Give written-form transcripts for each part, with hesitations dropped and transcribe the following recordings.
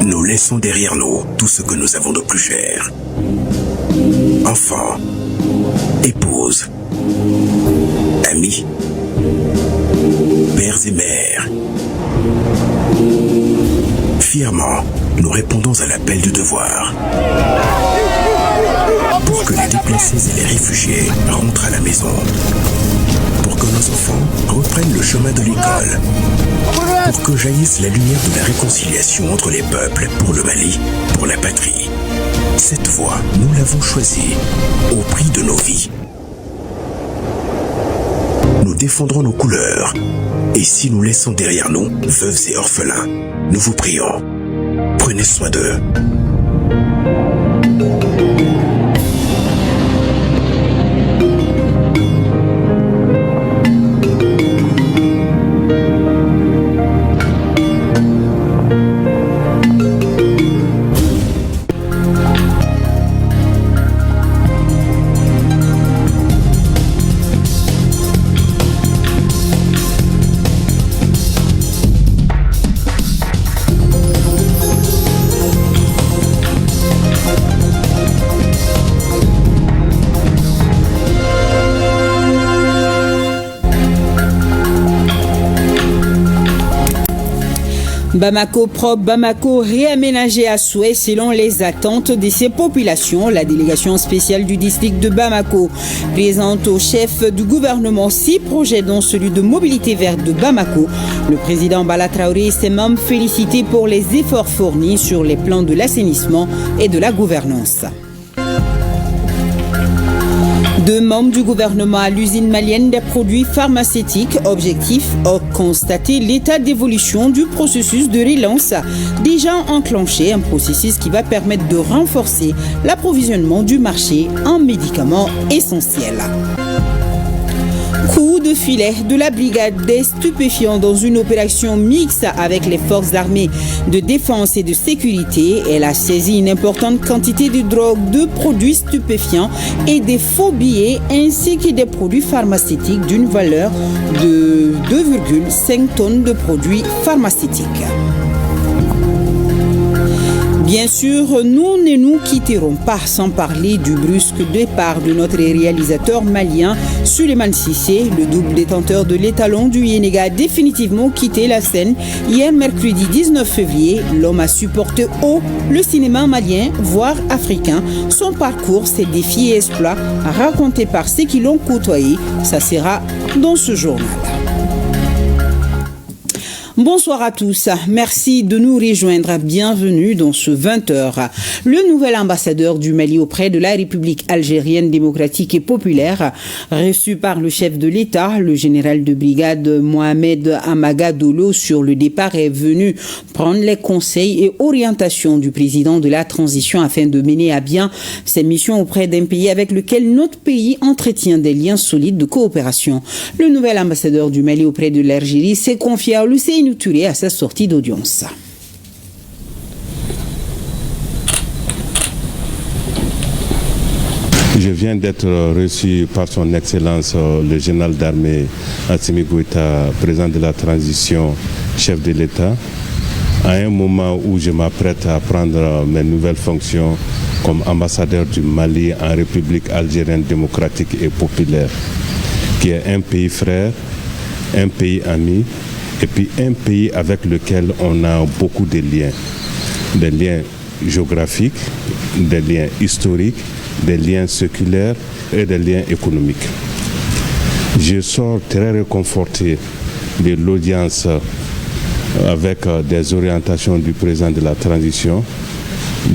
Nous laissons derrière nous tout ce que nous avons de plus cher. Enfants, épouses, amis, pères et mères. Fièrement, nous répondons à l'appel du devoir. Pour que les déplacés et les réfugiés rentrent à la maison. Pour que nos enfants reprennent le chemin de l'école. Pour que jaillisse la lumière de la réconciliation entre les peuples pour le Mali, pour la patrie. Cette voie, nous l'avons choisie au prix de nos vies. Nous défendrons nos couleurs. Et si nous laissons derrière nous veuves et orphelins, nous vous prions, prenez soin d'eux. Bamako propre, Bamako réaménagé à souhait selon les attentes de ces populations. La délégation spéciale du district de Bamako présente au chef du gouvernement 6 projets dont celui de mobilité verte de Bamako. Le président Bala Traoré s'est même félicité pour les efforts fournis sur les plans de l'assainissement et de la gouvernance. 2 membres du gouvernement à l'usine malienne des produits pharmaceutiques. Objectif, constater l'état d'évolution du processus de relance déjà enclenché, un processus qui va permettre de renforcer l'approvisionnement du marché en médicaments essentiels. Coup de filet de la brigade des stupéfiants dans une opération mixte avec les forces armées de défense et de sécurité. Elle a saisi une importante quantité de drogue, de produits stupéfiants et des faux billets ainsi que des produits pharmaceutiques d'une valeur de 2,5 tonnes de produits pharmaceutiques. Bien sûr, nous ne nous quitterons pas sans parler du brusque départ de notre réalisateur malien Souleymane Cissé. Le double détenteur de l'étalon du Yénéga a définitivement quitté la scène hier mercredi 19 février. L'homme a supporté haut le cinéma malien, voire africain. Son parcours, ses défis et exploits racontés par ceux qui l'ont côtoyé, ça sera dans ce journal. Bonsoir à tous. Merci de nous rejoindre. Bienvenue dans ce 20h. Le nouvel ambassadeur du Mali auprès de la République algérienne démocratique et populaire, reçu par le chef de l'État, le général de brigade Mohamed Amaga Dolo sur le départ, est venu prendre les conseils et orientations du président de la transition afin de mener à bien ses missions auprès d'un pays avec lequel notre pays entretient des liens solides de coopération. Le nouvel ambassadeur du Mali auprès de l'Algérie s'est confié à Ousseynou Touré à sa sortie d'audience. Je viens d'être reçu par son Excellence le général d'armée Assimi Goïta, président de la transition, chef de l'État, à un moment où je m'apprête à prendre mes nouvelles fonctions comme ambassadeur du Mali en République algérienne démocratique et populaire, qui est un pays frère, un pays ami, et puis un pays avec lequel on a beaucoup de liens. Des liens géographiques, des liens historiques, des liens séculaires et des liens économiques. Je sors très réconforté de l'audience avec des orientations du président de la transition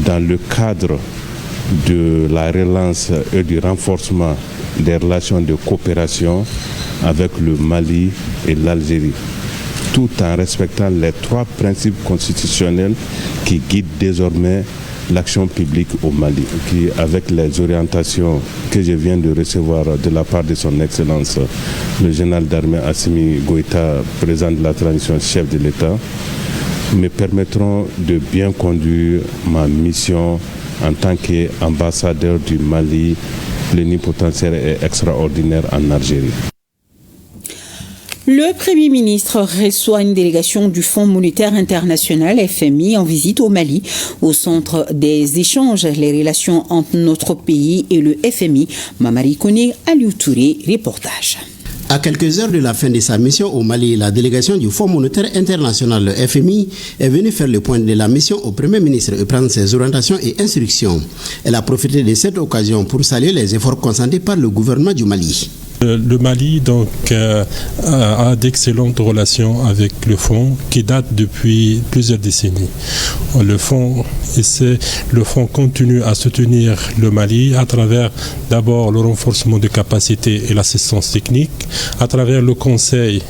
dans le cadre de la relance et du renforcement des relations de coopération avec le Mali et l'Algérie, tout en respectant les 3 principes constitutionnels qui guident désormais l'action publique au Mali, qui, avec les orientations que je viens de recevoir de la part de son Excellence, le général d'armée Assimi Goïta, président de la transition, chef de l'État, me permettront de bien conduire ma mission en tant qu'ambassadeur du Mali plénipotentiaire et extraordinaire en Algérie. Le Premier ministre reçoit une délégation du Fonds monétaire international FMI en visite au Mali. Au centre des échanges, les relations entre notre pays et le FMI. Mamari Kone, Aliou Touré, reportage. À quelques heures de la fin de sa mission au Mali, la délégation du Fonds monétaire international, le FMI, est venue faire le point de la mission au Premier ministre et prendre ses orientations et instructions. Elle a profité de cette occasion pour saluer les efforts consentis par le gouvernement du Mali. Le Mali a d'excellentes relations avec le Fonds qui datent depuis plusieurs décennies. Le Fonds continue à soutenir le Mali à travers d'abord le renforcement des capacités et l'assistance technique, à travers le Conseil.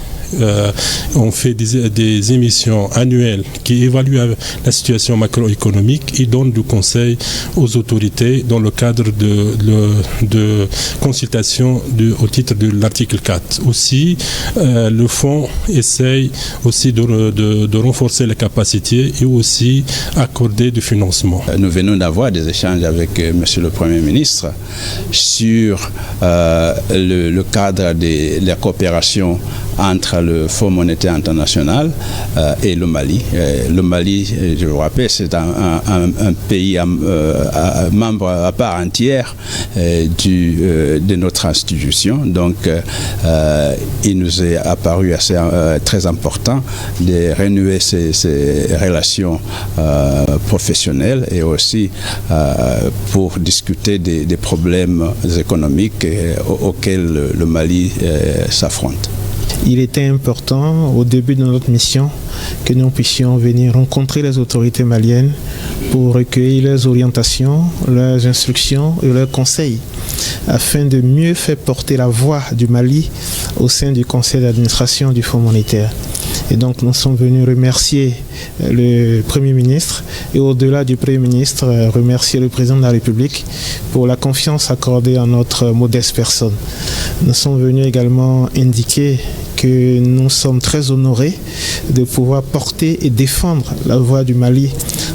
On fait des émissions annuelles qui évaluent la situation macroéconomique et donnent du conseil aux autorités dans le cadre de consultation au titre de l'article 4. Aussi, le Fonds essaye aussi de renforcer les capacités et aussi accorder du financement. Nous venons d'avoir des échanges avec Monsieur le Premier ministre sur le cadre de la coopération entre le Fonds monétaire international et le Mali. Le Mali, je vous rappelle, c'est un pays membre à part entière de notre institution. Donc, il nous est apparu très important de renouer ces relations professionnelles et aussi pour discuter des problèmes économiques auxquels le Mali s'affronte. Il était important au début de notre mission que nous puissions venir rencontrer les autorités maliennes pour recueillir leurs orientations, leurs instructions et leurs conseils afin de mieux faire porter la voix du Mali au sein du conseil d'administration du Fonds monétaire. Et donc nous sommes venus remercier le Premier ministre et au-delà du Premier ministre, remercier le Président de la République pour la confiance accordée à notre modeste personne. Nous sommes venus également indiquer que nous sommes très honorés de pouvoir porter et défendre la voix du Mali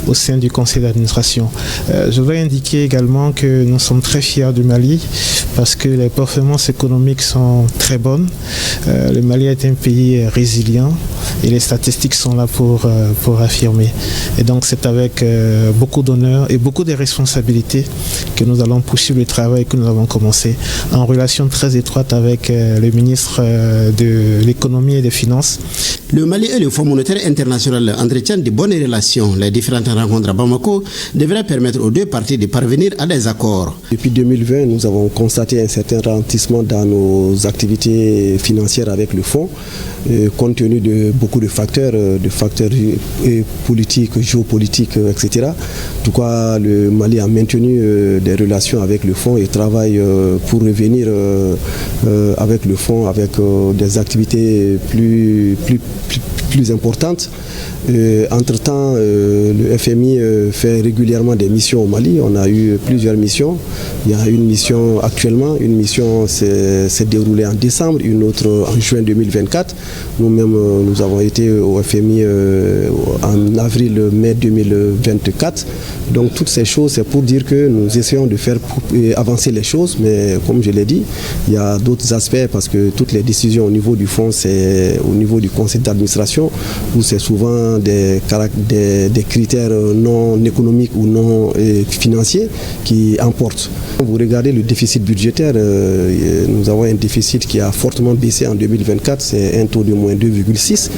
au sein du conseil d'administration. Je veux indiquer également que nous sommes très fiers du Mali parce que les performances économiques sont très bonnes. Le Mali est un pays résilient et les statistiques sont là pour affirmer. Et donc c'est avec beaucoup d'honneur et beaucoup de responsabilités que nous allons poursuivre le travail que nous avons commencé en relation très étroite avec le ministre de l'économie et des finances. Le Mali et le Fonds monétaire international entretiennent de bonnes relations. Les différentes rencontres à Bamako devraient permettre aux deux parties de parvenir à des accords. Depuis 2020, nous avons constaté un certain ralentissement dans nos activités financières avec le Fonds, compte tenu de beaucoup de facteurs politiques, géopolitiques, etc. En tout cas, le Mali a maintenu des relations avec le Fonds et travaille pour revenir avec le Fonds avec des activités plus importantes. Entre-temps, le FMI fait régulièrement des missions au Mali. On a eu plusieurs missions. Il y a une mission actuellement, une mission s'est déroulée en décembre, une autre en juin 2024. Nous-mêmes, nous avons été au FMI en avril-mai 2024. Donc toutes ces choses, c'est pour dire que nous essayons de faire avancer les choses, mais comme je l'ai dit, il y a d'autres aspects parce que toutes les décisions au niveau du fonds, c'est au niveau du conseil d'administration où c'est souvent des critères non économiques ou non financiers qui emportent. Vous regardez le déficit budgétaire, nous avons un déficit qui a fortement baissé en 2024, c'est un taux de moins 2,6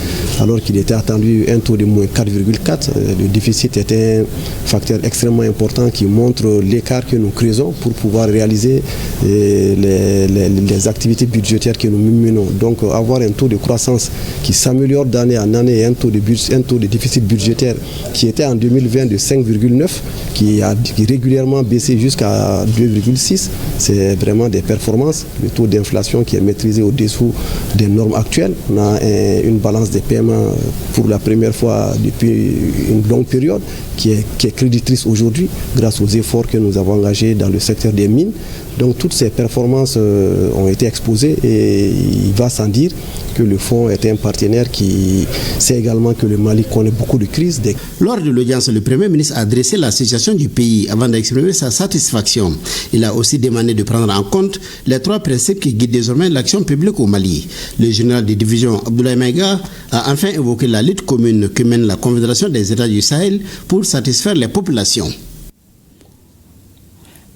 alors qu'il était attendu un taux de moins 4,4. Le déficit est un facteur extrêmement important qui montre l'écart que nous creusons pour pouvoir réaliser les activités budgétaires que nous menons. Donc avoir un taux de croissance qui s'améliore d'année en année et un taux de déficit budgétaire qui était en 2020 de 5,9 qui a régulièrement baissé jusqu'à 2,6, c'est vraiment des performances. Le taux d'inflation qui est maîtrisé au-dessous des normes actuelles. On a une balance des paiements pour la première fois depuis une longue période qui est créditrice aujourd'hui grâce aux efforts que nous avons engagés dans le secteur des mines. Donc toutes ces performances ont été exposées et il va sans dire que le fonds est un partenaire qui sait également que le Mali connaît beaucoup de crises. Lors de l'audience, le Premier ministre a adressé la situation du pays avant d'exprimer sa satisfaction. Il a aussi demandé de prendre en compte les 3 principes qui guident désormais l'action publique au Mali. Le général de division Abdoulaye Maïga a enfin évoqué la lutte commune que mène la Confédération des États du Sahel pour satisfaire les populations.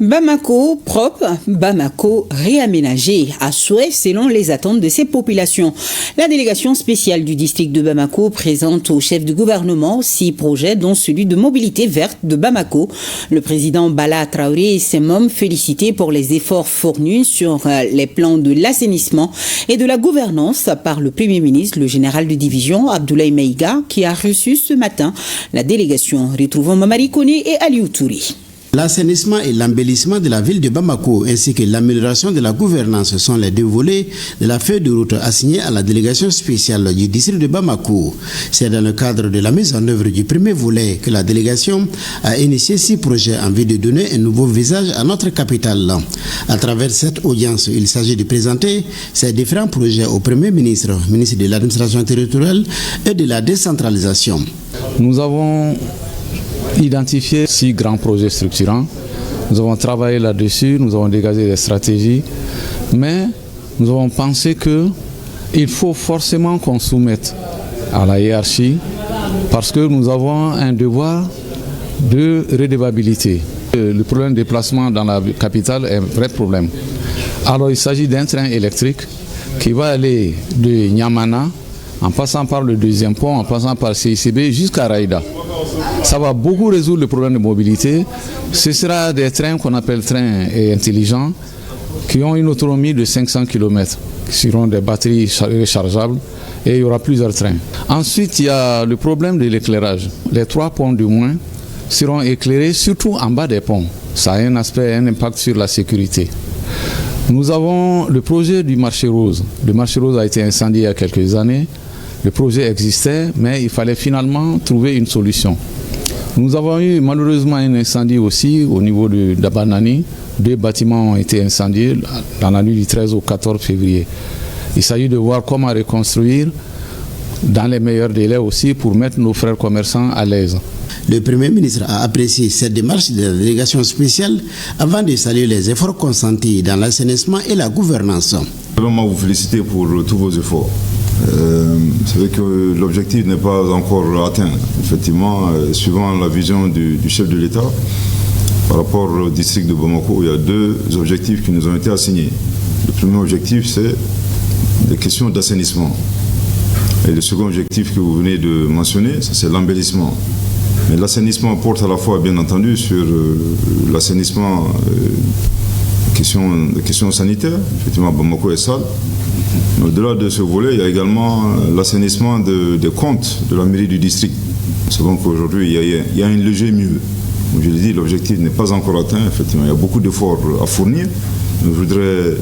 Bamako propre, Bamako réaménagé à souhait selon les attentes de ses populations. La délégation spéciale du district de Bamako présente au chef du gouvernement 6 projets dont celui de mobilité verte de Bamako. Le président Bala Traoré et ses membres félicités pour les efforts fournis sur les plans de l'assainissement et de la gouvernance par le Premier ministre, le général de division Abdoulaye Maïga, qui a reçu ce matin la délégation. Retrouvons Mamari Kone et Aliou Touri. L'assainissement et l'embellissement de la ville de Bamako ainsi que l'amélioration de la gouvernance sont les 2 volets de la feuille de route assignée à la délégation spéciale du district de Bamako. C'est dans le cadre de la mise en œuvre du premier volet que la délégation a initié 6 projets en vue de donner un nouveau visage à notre capitale. À travers cette audience, il s'agit de présenter ces différents projets au Premier ministre, ministre de l'administration territoriale et de la décentralisation. Nous avons identifié 6 grands projets structurants. Nous avons travaillé là-dessus, nous avons dégagé des stratégies, mais nous avons pensé qu'il faut forcément qu'on soumette à la hiérarchie parce que nous avons un devoir de redevabilité. Le problème de déplacement dans la capitale est un vrai problème. Alors il s'agit d'un train électrique qui va aller de Niamana en passant par le 2e pont, en passant par CICB jusqu'à Raïda. Ça va beaucoup résoudre le problème de mobilité. Ce sera des trains qu'on appelle trains intelligents qui ont une autonomie de 500 km, qui seront des batteries rechargeables et il y aura plusieurs trains. Ensuite, il y a le problème de l'éclairage. Les 3 ponts du moins seront éclairés, surtout en bas des ponts. Ça a un impact sur la sécurité. Nous avons le projet du marché rose. Le marché rose a été incendié il y a quelques années. Le projet existait, mais il fallait finalement trouver une solution. Nous avons eu malheureusement un incendie aussi au niveau de Dabanani. 2 bâtiments ont été incendiés dans la nuit du 13 au 14 février. Il s'agit de voir comment reconstruire dans les meilleurs délais aussi pour mettre nos frères commerçants à l'aise. Le Premier ministre a apprécié cette démarche de la délégation spéciale avant de saluer les efforts consentis dans l'assainissement et la gouvernance. Je veux vous féliciter pour tous vos efforts. C'est vrai que l'objectif n'est pas encore atteint. Effectivement, suivant la vision du chef de l'État, par rapport au district de Bamako, il y a 2 objectifs qui nous ont été assignés. Le premier objectif, c'est les questions d'assainissement. Et le second objectif que vous venez de mentionner, c'est l'embellissement. Mais l'assainissement porte à la fois, bien entendu, sur l'assainissement questions sanitaires. Effectivement, Bamako est sale. Mais au-delà de ce volet, il y a également l'assainissement des comptes de la mairie du district. Nous savons qu'aujourd'hui, il y a un léger mieux. Comme je l'ai dit, l'objectif n'est pas encore atteint. Effectivement, il y a beaucoup d'efforts à fournir. Je voudrais,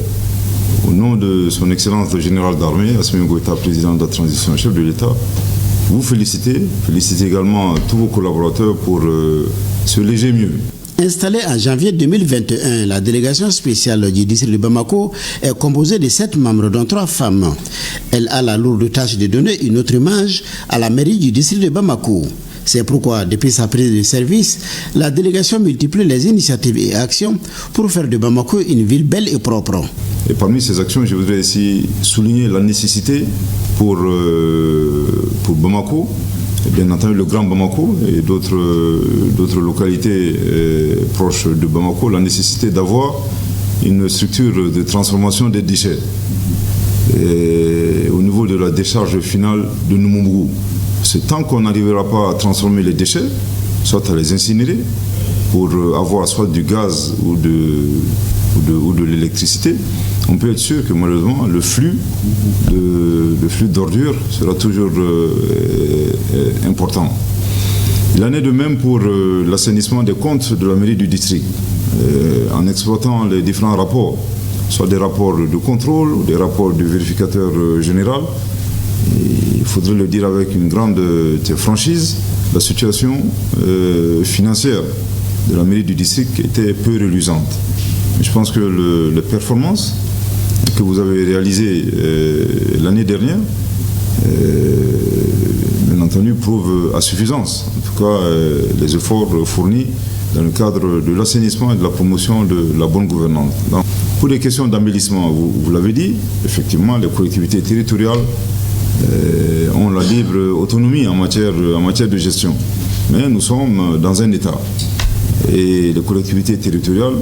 au nom de son Excellence le général d'armée, Assimi Goïta, président de la transition, chef de l'État, vous féliciter également tous vos collaborateurs pour ce léger mieux. Installée en janvier 2021, la délégation spéciale du district de Bamako est composée de 7 membres, dont 3 femmes. Elle a la lourde tâche de donner une autre image à la mairie du district de Bamako. C'est pourquoi, depuis sa prise de service, la délégation multiplie les initiatives et actions pour faire de Bamako une ville belle et propre. Et parmi ces actions, je voudrais ici souligner la nécessité pour Bamako, et bien entendu le Grand Bamako et d'autres localités proches de Bamako, la nécessité d'avoir une structure de transformation des déchets et au niveau de la décharge finale de Numumbu. C'est tant qu'on n'arrivera pas à transformer les déchets, soit à les incinérer pour avoir soit du gaz ou de l'électricité, on peut être sûr que malheureusement le flux d'ordures sera toujours important. Il en est de même pour l'assainissement des comptes de la mairie du district, en exploitant les différents rapports, soit des rapports de contrôle ou des rapports du vérificateur général. Il faudrait le dire avec une grande franchise, la situation financière de la mairie du district était peu reluisante. Je pense que les performances que vous avez réalisées l'année dernière, bien entendu, prouvent à suffisance. En tout cas, les efforts fournis dans le cadre de l'assainissement et de la promotion de la bonne gouvernance. Donc, pour les questions d'embellissement, vous l'avez dit, effectivement, les collectivités territoriales ont la libre autonomie en matière de gestion. Mais nous sommes dans un État. Et les collectivités territoriales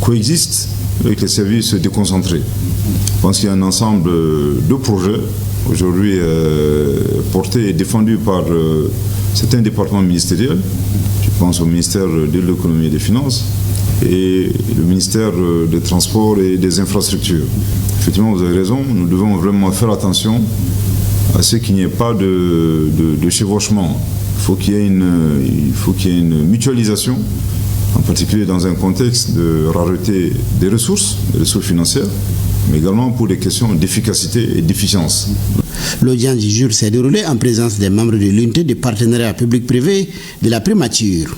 coexistent avec les services déconcentrés. Je pense qu'il y a un ensemble de projets aujourd'hui portés et défendus par certains départements ministériels. Je pense au ministère de l'économie et des finances et le ministère des Transports et des Infrastructures. Effectivement, vous avez raison, nous devons vraiment faire attention à ce qu'il n'y ait pas de chevauchement. Il faut qu'il y ait une mutualisation, en particulier dans un contexte de rareté des ressources financières, mais également pour des questions d'efficacité et d'efficience. L'audience du jour s'est déroulée en présence des membres de l'unité de partenariat public-privé de la primature.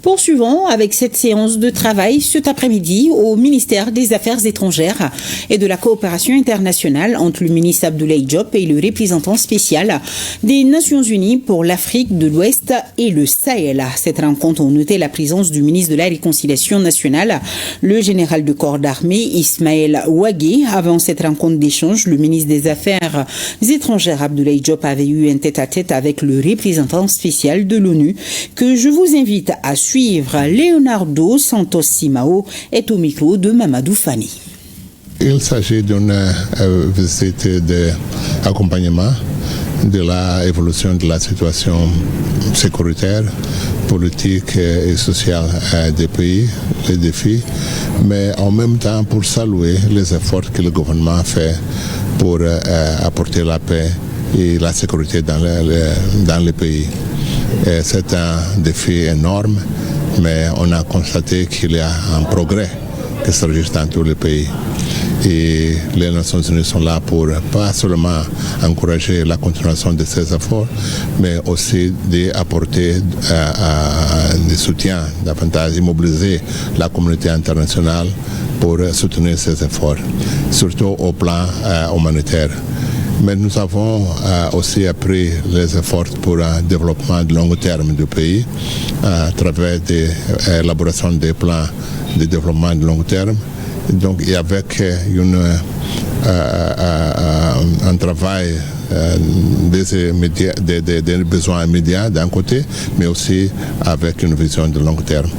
Poursuivons avec cette séance de travail cet après-midi au ministère des Affaires étrangères et de la coopération internationale entre le ministre Abdoulaye Diop et le représentant spécial des Nations Unies pour l'Afrique de l'Ouest et le Sahel. Cette rencontre a noté la présence du ministre de la Réconciliation nationale, le général de corps d'armée Ismaël Ouagé. Avant cette rencontre d'échange, le ministre des Affaires étrangères Abdoulaye Diop avait eu un tête-à-tête avec le représentant spécial de l'ONU que je vous invite à suivre. Leonardo Santos Simao est au micro de Mamadou Fani. Il s'agit d'une visite d'accompagnement de l'évolution de la situation sécuritaire, politique et sociale des pays, les défis, mais en même temps pour saluer les efforts que le gouvernement fait pour apporter la paix et la sécurité dans les pays. C'est un défi énorme, mais on a constaté qu'il y a un progrès qui s'enregistre dans tous les pays. Et les Nations Unies sont là pour pas seulement encourager la continuation de ces efforts, mais aussi d'apporter des soutiens, davantage mobiliser la communauté internationale pour soutenir ces efforts, surtout au plan humanitaire. Mais nous avons aussi appris les efforts pour un développement de long terme du pays à travers l'élaboration des plans de développement de long terme. Donc, et avec un travail des besoins immédiats d'un côté, mais aussi avec une vision de long terme.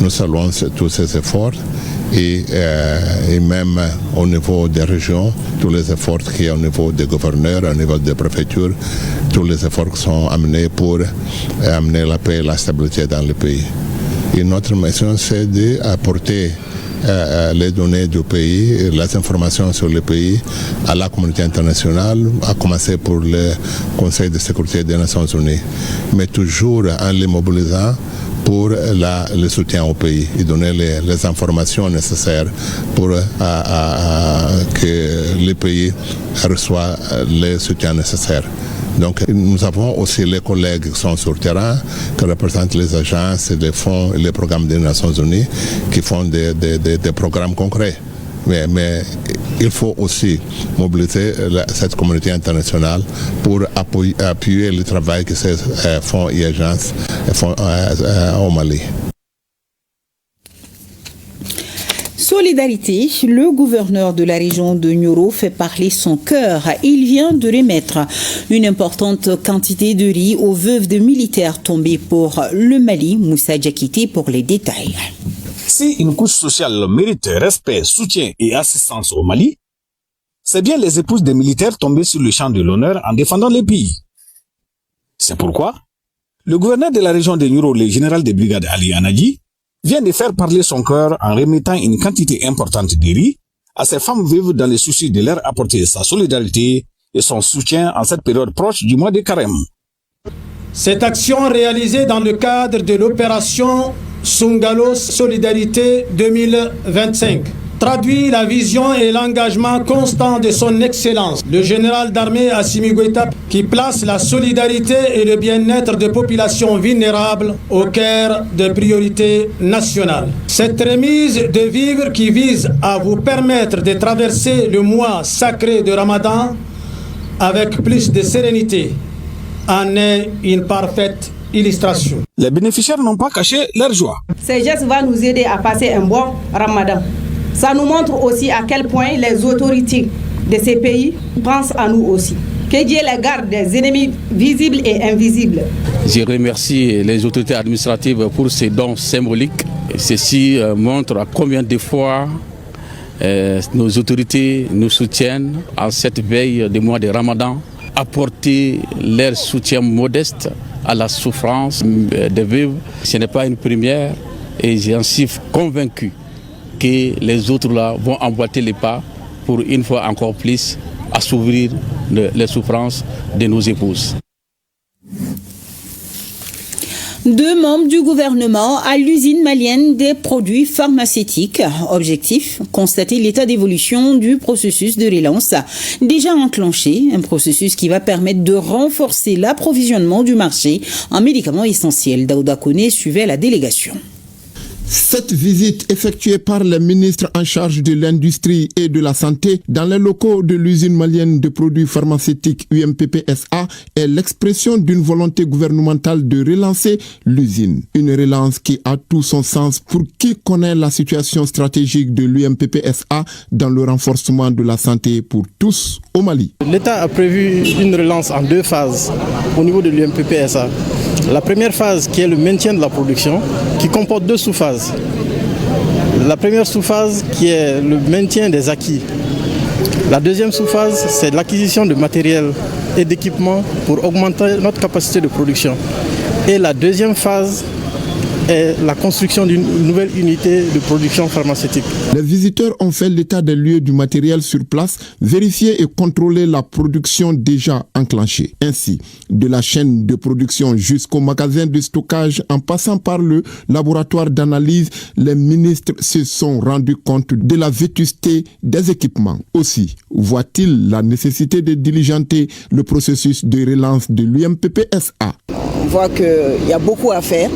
Nous saluons tous ces efforts. Et même au niveau des régions, tous les efforts qu'il y a au niveau des gouverneurs, au niveau des préfectures, tous les efforts qui sont amenés pour amener la paix et la stabilité dans le pays. Et notre mission, c'est d'apporter les données du pays, les informations sur le pays à la communauté internationale, à commencer pour le Conseil de sécurité des Nations Unies, mais toujours en les mobilisant pour le soutien au pays et donner les informations nécessaires pour que le pays reçoive le soutien nécessaire. Donc nous avons aussi les collègues qui sont sur le terrain, qui représentent les agences, les fonds et les programmes des Nations Unies, qui font des programmes concrets. Mais il faut aussi mobiliser cette communauté internationale pour appuyer le travail que ces fonds et agences font au Mali. Solidarité, le gouverneur de la région de Nioro fait parler son cœur. Il vient de remettre une importante quantité de riz aux veuves de militaires tombés pour le Mali. Moussa Diakité pour les détails. Si une couche sociale mérite respect, soutien et assistance au Mali, c'est bien les épouses des militaires tombés sur le champ de l'honneur en défendant les pays. C'est pourquoi le gouverneur de la région de Nioro, le général de brigade Ali Anadji, vient de faire parler son cœur en remettant une quantité importante de riz à ces femmes veuves dans le souci de leur apporter sa solidarité et son soutien en cette période proche du mois de Carême. Cette action réalisée dans le cadre de l'opération Sungalo Solidarité 2025 traduit la vision et l'engagement constant de son Excellence, le général d'armée Assimi Goïta, qui place la solidarité et le bien-être des populations vulnérables au cœur des priorités nationales. Cette remise de vivres qui vise à vous permettre de traverser le mois sacré de Ramadan avec plus de sérénité en est une parfaite illustration. Les bénéficiaires n'ont pas caché leur joie. Ces gestes vont nous aider à passer un bon Ramadan. Ça nous montre aussi à quel point les autorités de ces pays pensent à nous aussi. Que Dieu les garde des ennemis visibles et invisibles. Je remercie les autorités administratives pour ces dons symboliques. Ceci montre à combien de fois nos autorités nous soutiennent en cette veille du mois de Ramadan, apporter leur soutien modeste à la souffrance des veuves. Ce n'est pas une première et j'en suis convaincu que les autres là vont emboîter les pas pour une fois encore plus assouvir les souffrances de nos épouses. 2 membres du gouvernement à l'usine malienne des produits pharmaceutiques. Objectif, constater l'état d'évolution du processus de relance déjà enclenché, un processus qui va permettre de renforcer l'approvisionnement du marché en médicaments essentiels. Daouda Kone suivait la délégation. Cette visite effectuée par le ministre en charge de l'industrie et de la santé dans les locaux de l'usine malienne de produits pharmaceutiques UMPP SA est l'expression d'une volonté gouvernementale de relancer l'usine. Une relance qui a tout son sens pour qui connaît la situation stratégique de l'UMPP SA dans le renforcement de la santé pour tous au Mali. L'État a prévu une relance en 2 phases au niveau de l'UMPP SA. La première phase qui est le maintien de la production, qui comporte 2 sous-phases. La première sous-phase qui est le maintien des acquis. La deuxième sous-phase, c'est l'acquisition de matériel et d'équipements pour augmenter notre capacité de production. Et la deuxième phase est la construction d'une nouvelle unité de production pharmaceutique. Les visiteurs ont fait l'état des lieux du matériel sur place, vérifié et contrôlé la production déjà enclenchée. Ainsi, de la chaîne de production jusqu'au magasin de stockage en passant par le laboratoire d'analyse, les ministres se sont rendus compte de la vétusté des équipements. Aussi, voit-il la nécessité de diligenter le processus de relance de l'UMPP SA. On voit qu'il y a beaucoup à faire.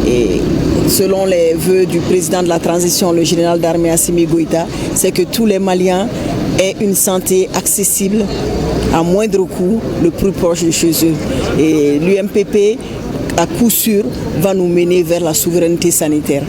Et selon les vœux du président de la transition, le général d'armée Assimi Goïta, c'est que tous les Maliens aient une santé accessible à moindre coût, le plus proche de chez eux. Et l'UMPP, à coup sûr, va nous mener vers la souveraineté sanitaire.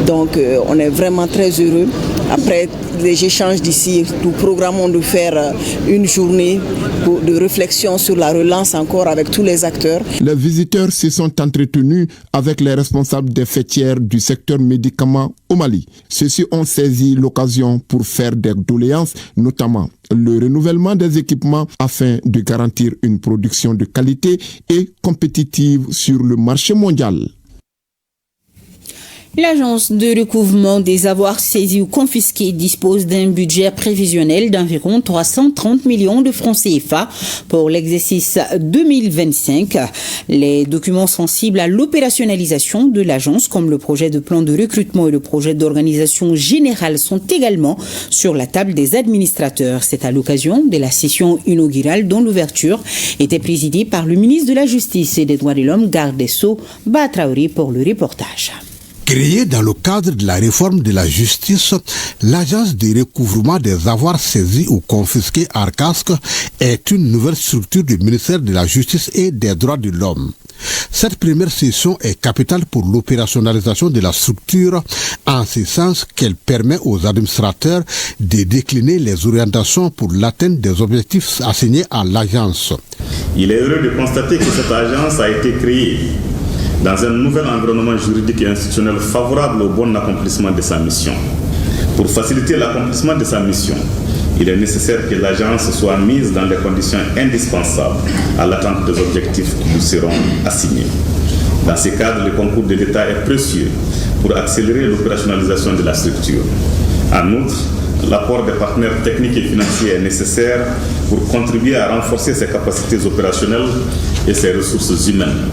Donc on est vraiment très heureux. Après les échanges d'ici, nous programmons de faire une journée de réflexion sur la relance encore avec tous les acteurs. Les visiteurs se sont entretenus avec les responsables des fêtières du secteur médicaments au Mali. Ceux-ci ont saisi l'occasion pour faire des doléances, notamment le renouvellement des équipements afin de garantir une production de qualité et compétitive sur le marché mondial. L'agence de recouvrement des avoirs saisis ou confisqués dispose d'un budget prévisionnel d'environ 330 millions de francs CFA pour l'exercice 2025. Les documents sensibles à l'opérationnalisation de l'agence, comme le projet de plan de recrutement et le projet d'organisation générale, sont également sur la table des administrateurs. C'est à l'occasion de la session inaugurale dont l'ouverture était présidée par le ministre de la Justice et des Droits de l'Homme, garde des Sceaux, Bah Traoré, pour le reportage. Créée dans le cadre de la réforme de la justice, l'agence de recouvrement des avoirs saisis ou confisqués Arcasque est une nouvelle structure du ministère de la Justice et des Droits de l'Homme. Cette première session est capitale pour l'opérationnalisation de la structure, en ce sens qu'elle permet aux administrateurs de décliner les orientations pour l'atteinte des objectifs assignés à l'agence. Il est heureux de constater que cette agence a été créée dans un nouvel environnement juridique et institutionnel favorable au bon accomplissement de sa mission. Pour faciliter l'accomplissement de sa mission, il est nécessaire que l'agence soit mise dans les conditions indispensables à l'atteinte des objectifs qui lui seront assignés. Dans ce cadre, le concours de l'État est précieux pour accélérer l'opérationnalisation de la structure. En outre, l'apport des partenaires techniques et financiers est nécessaire pour contribuer à renforcer ses capacités opérationnelles et ses ressources humaines.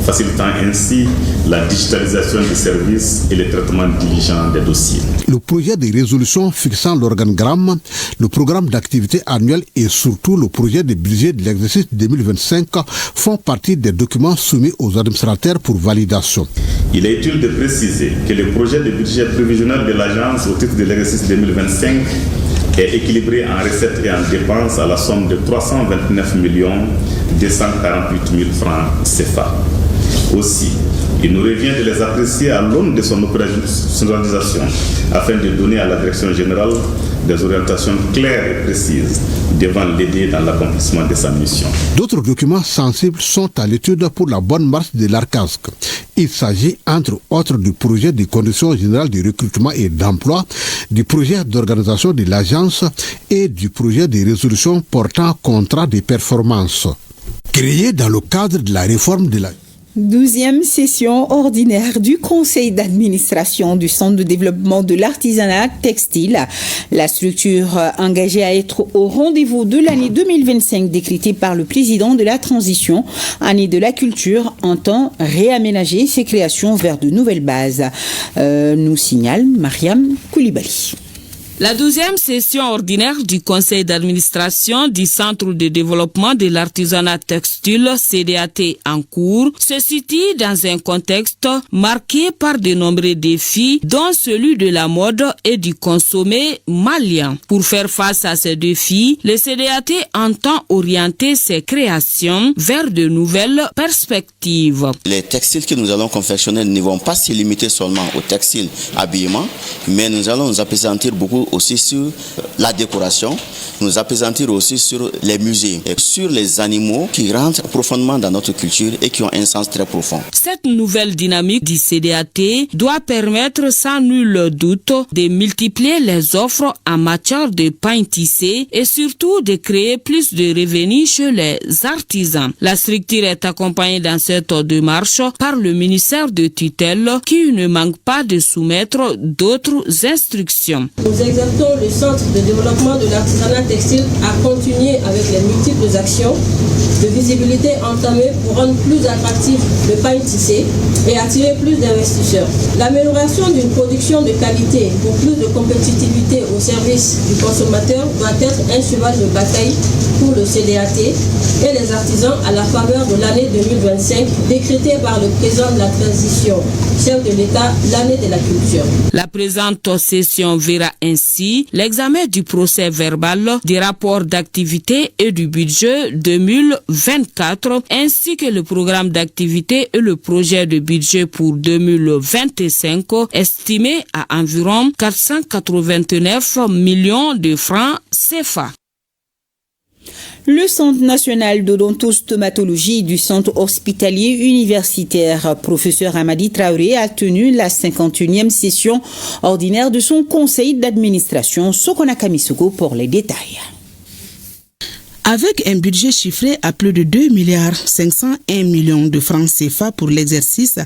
facilitant ainsi la digitalisation des services et le traitement diligent des dossiers. Le projet de résolution fixant l'organigramme, le programme d'activité annuel et surtout le projet de budget de l'exercice 2025 font partie des documents soumis aux administrateurs pour validation. Il est utile de préciser que le projet de budget prévisionnel de l'agence au titre de l'exercice 2025 est équilibré en recettes et en dépenses à la somme de 329 248 000 francs CFA. Aussi, il nous revient de les apprécier à l'aune de son opérationnalisation afin de donner à la direction générale des orientations claires et précises devant l'aider dans l'accomplissement de sa mission. D'autres documents sensibles sont à l'étude pour la bonne marche de l'ARCASC. Il s'agit entre autres du projet des conditions générales de recrutement et d'emploi, du projet d'organisation de l'agence et du projet de résolution portant contrat de performance. Créé dans le cadre de la réforme de la 12e session ordinaire du conseil d'administration du Centre de développement de l'artisanat textile. La structure engagée à être au rendez-vous de l'année 2025 décrétée par le président de la transition, année de la culture, entend réaménager ses créations vers de nouvelles bases. Nous signale Mariam Koulibaly. La 12e session ordinaire du conseil d'administration du Centre de développement de l'artisanat textile CDAT en cours se situe dans un contexte marqué par de nombreux défis, dont celui de la mode et du consommé malien. Pour faire face à ces défis, le CDAT entend orienter ses créations vers de nouvelles perspectives. Les textiles que nous allons confectionner ne vont pas se limiter seulement aux textiles habillement, mais nous allons nous appesantir beaucoup aussi sur la décoration, nous appesantir aussi sur les musées et sur les animaux qui rentrent profondément dans notre culture et qui ont un sens très profond. Cette nouvelle dynamique du CDAT doit permettre sans nul doute de multiplier les offres en matière de pain tissé et surtout de créer plus de revenus chez les artisans. La structure est accompagnée dans cette démarche par le ministère de tutelle qui ne manque pas de soumettre d'autres instructions. Nous exhortons le Centre de développement de l'artisanat textile à continuer avec les multiples actions de visibilité entamées pour rendre plus attractif le pain tissé et attirer plus d'investisseurs. L'amélioration d'une production de qualité pour plus de compétitivité au service du consommateur doit être un cheval de bataille pour le CDAT et les artisans à la faveur de l'année 2025 décrétée par le président de la transition, chef de l'État, l'année de la culture. La présente session verra ainsi l'examen du procès verbal, des rapports d'activité et du budget 2024, ainsi que le programme d'activité et le projet de budget pour 2025, estimé à environ 489 millions de francs CFA. Le Centre national d'odontostomatologie du Centre hospitalier universitaire professeur Amadi Traoré a tenu la 51e session ordinaire de son conseil d'administration. Sokona Kamisoko pour les détails. Avec un budget chiffré à plus de 2,501 milliards de francs CFA pour l'exercice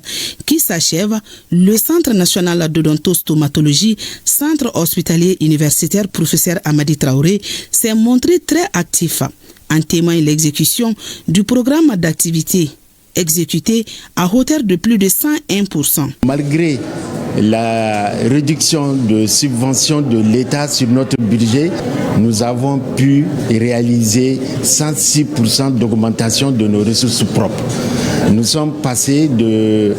qui s'achève, le Centre national d'odontostomatologie, Centre hospitalier universitaire professeur Amadi Traoré, s'est montré très actif. En témoigne l'exécution du programme d'activité exécuté à hauteur de plus de 101%. Malgré la réduction de subventions de l'État sur notre budget, nous avons pu réaliser 106% d'augmentation de nos ressources propres. Nous sommes passés de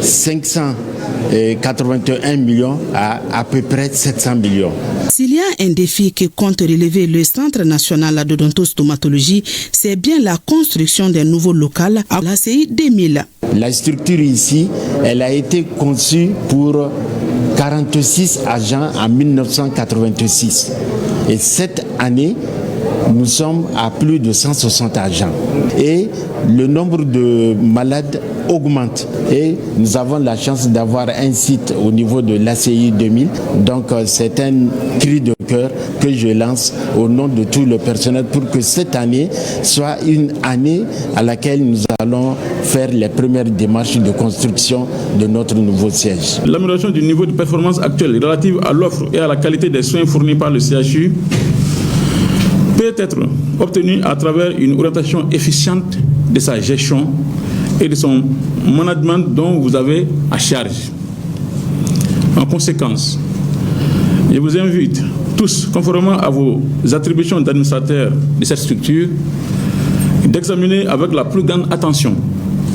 581 millions à peu près 700 millions. S'il y a un défi que compte relever le Centre national d'odontostomatologie, c'est bien la construction d'un nouveau local à la CI 2000. La structure ici, elle a été conçue pour 46 agents en 1986. Et cette année, nous sommes à plus de 160 agents. Et le nombre de malades augmente. Et nous avons la chance d'avoir un site au niveau de l'ACI 2000. Donc c'est un cri de cœur que je lance au nom de tout le personnel pour que cette année soit une année à laquelle nous allons faire les premières démarches de construction de notre nouveau siège. L'amélioration du niveau de performance actuel relative à l'offre et à la qualité des soins fournis par le CHU peut être obtenue à travers une orientation efficiente de sa gestion et de son management dont vous avez à charge. En conséquence, je vous invite tous, conformément à vos attributions d'administrateurs de cette structure, d'examiner avec la plus grande attention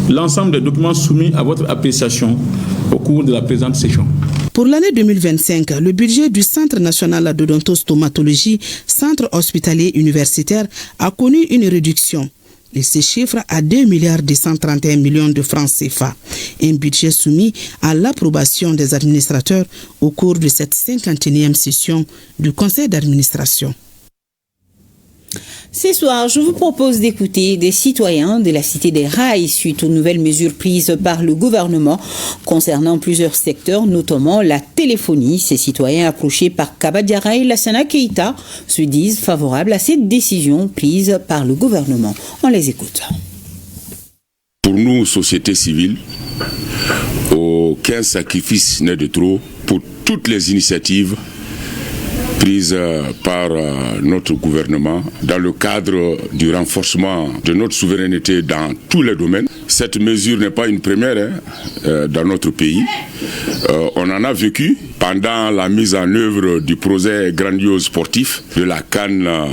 l'ensemble des documents soumis à votre appréciation au cours de la présente session. Pour l'année 2025, le budget du Centre national d'odontostomatologie, centre hospitalier universitaire, a connu une réduction. Il se chiffre à 2,231 milliards de francs CFA. Un budget soumis à l'approbation des administrateurs au cours de cette 51e session du conseil d'administration. Ce soir, je vous propose d'écouter des citoyens de la Cité des Rails suite aux nouvelles mesures prises par le gouvernement concernant plusieurs secteurs, notamment la téléphonie. Ces citoyens approchés par Kaba Diarra et Lassana Keïta se disent favorables à cette décision prise par le gouvernement. On les écoute. Pour nous, société civile, aucun sacrifice n'est de trop pour toutes les initiatives prises par notre gouvernement dans le cadre du renforcement de notre souveraineté dans tous les domaines. Cette mesure n'est pas une première dans notre pays. On en a vécu pendant la mise en œuvre du projet grandiose sportif de la CAN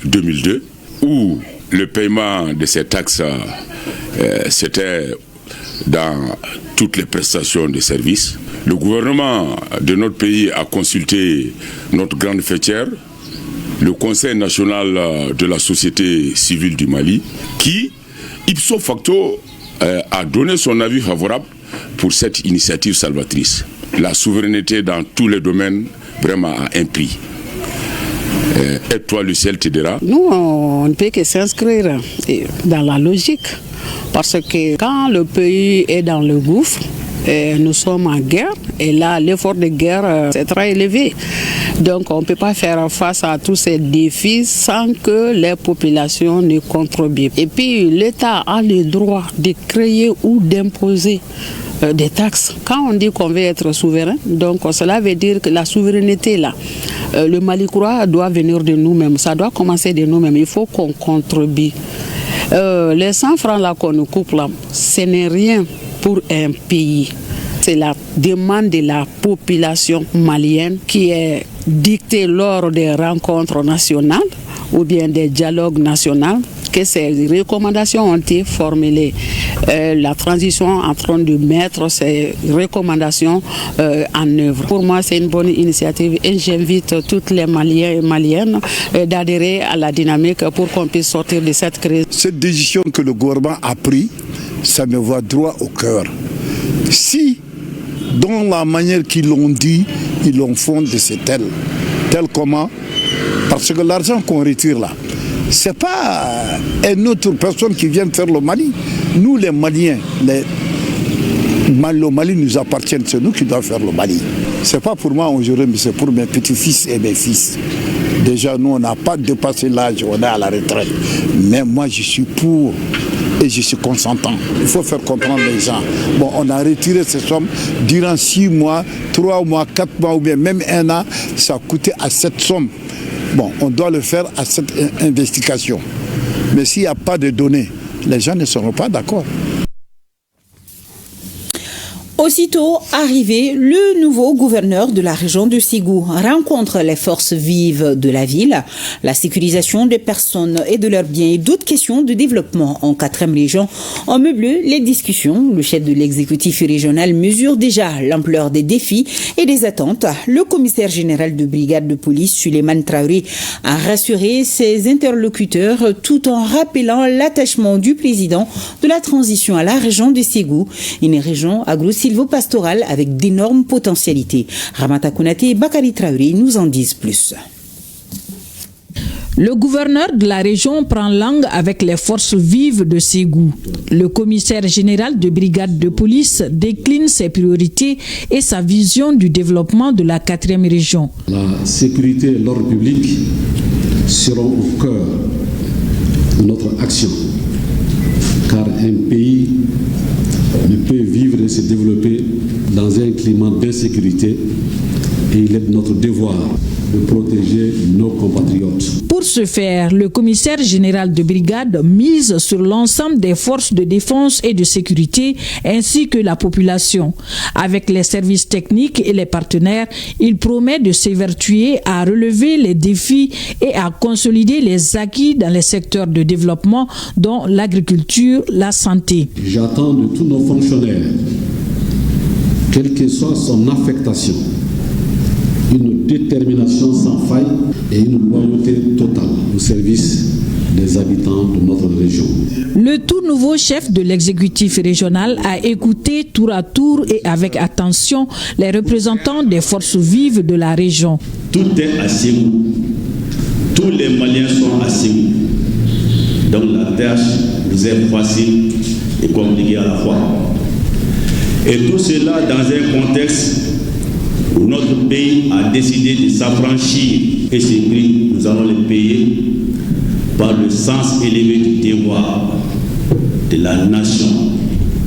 2002, où le paiement de ces taxes, c'était dans toutes les prestations de services. Le gouvernement de notre pays a consulté notre grande fêtière, le Conseil national de la société civile du Mali, qui, ipso facto, a donné son avis favorable pour cette initiative salvatrice. La souveraineté dans tous les domaines vraiment a un prix. Et toi, le ciel t'aidera. Nous, on ne peut que s'inscrire dans la logique. Parce que quand le pays est dans le gouffre, nous sommes en guerre, et là, l'effort de guerre est très élevé. Donc, on ne peut pas faire face à tous ces défis sans que les populations ne contribuent. Et puis, l'État a le droit de créer ou d'imposer des taxes. Quand on dit qu'on veut être souverain, donc cela veut dire que la souveraineté, là, le Mali doit venir de nous-mêmes, ça doit commencer de nous-mêmes, il faut qu'on contribue. Les 100 francs là qu'on nous coupe là, ce n'est rien pour un pays. C'est la demande de la population malienne qui est dictée lors des rencontres nationales ou bien des dialogues nationaux que ces recommandations ont été formulées. La transition est en train de mettre ces recommandations en œuvre. Pour moi, c'est une bonne initiative et j'invite toutes les Maliens et Maliennes d'adhérer à la dynamique pour qu'on puisse sortir de cette crise. Cette décision que le gouvernement a prise, ça me va droit au cœur. Si, dans la manière qu'ils l'ont dit, ils l'ont fondé, c'est tel. Tel comment? Parce que l'argent qu'on retire là, ce n'est pas une autre personne qui vient faire le Mali. Nous, les Maliens, le Mali nous appartient, c'est nous qui devons faire le Mali. Ce n'est pas pour moi aujourd'hui, mais c'est pour mes petits-fils et mes fils. Déjà, nous, on n'a pas dépassé l'âge, on est à la retraite. Mais moi, je suis pour et je suis consentant. Il faut faire comprendre les gens. Bon, on a retiré ces sommes durant 6 mois, 3 mois, 4 mois ou bien même 1 an. Ça a coûté à cette somme. Bon, on doit le faire à cette investigation. Mais s'il n'y a pas de données, les gens ne seront pas d'accord. Aussitôt arrivé, le nouveau gouverneur de la région de Ségou rencontre les forces vives de la ville, la sécurisation des personnes et de leurs biens et d'autres questions de développement en 4e région ont meublé les discussions. Le chef de l'exécutif régional mesure déjà l'ampleur des défis et des attentes. Le commissaire général de brigade de police, Suleiman Traoré, a rassuré ses interlocuteurs tout en rappelant l'attachement du président de la transition à la région de Ségou, une région agro-silvopastorale avec d'énormes potentialités. Ramata Konaté et Bakari Traoré nous en disent plus. Le gouverneur de la région prend langue avec les forces vives de Ségou. Le commissaire général de brigade de police décline ses priorités et sa vision du développement de la 4e région. La sécurité et l'ordre public seront au cœur de notre action, car un pays ne peut vivre et se développer dans un climat d'insécurité et il est de notre devoir de protéger nos compatriotes. Pour ce faire, le commissaire général de brigade mise sur l'ensemble des forces de défense et de sécurité ainsi que la population. Avec les services techniques et les partenaires, il promet de s'évertuer à relever les défis et à consolider les acquis dans les secteurs de développement dont l'agriculture, la santé. J'attends de tous nos fonctionnaires, quelle que soit son affectation, une détermination sans faille et une loyauté totale au service des habitants de notre région. Le tout nouveau chef de l'exécutif régional a écouté tour à tour et avec attention les représentants des forces vives de la région. Tout est à Ségou. Tous les Maliens sont à Ségou. Donc la tâche nous est facile et compliquée à la fois. Et tout cela dans un contexte où notre pays a décidé de s'affranchir et ces prix, nous allons les payer par le sens élevé du devoir de la nation,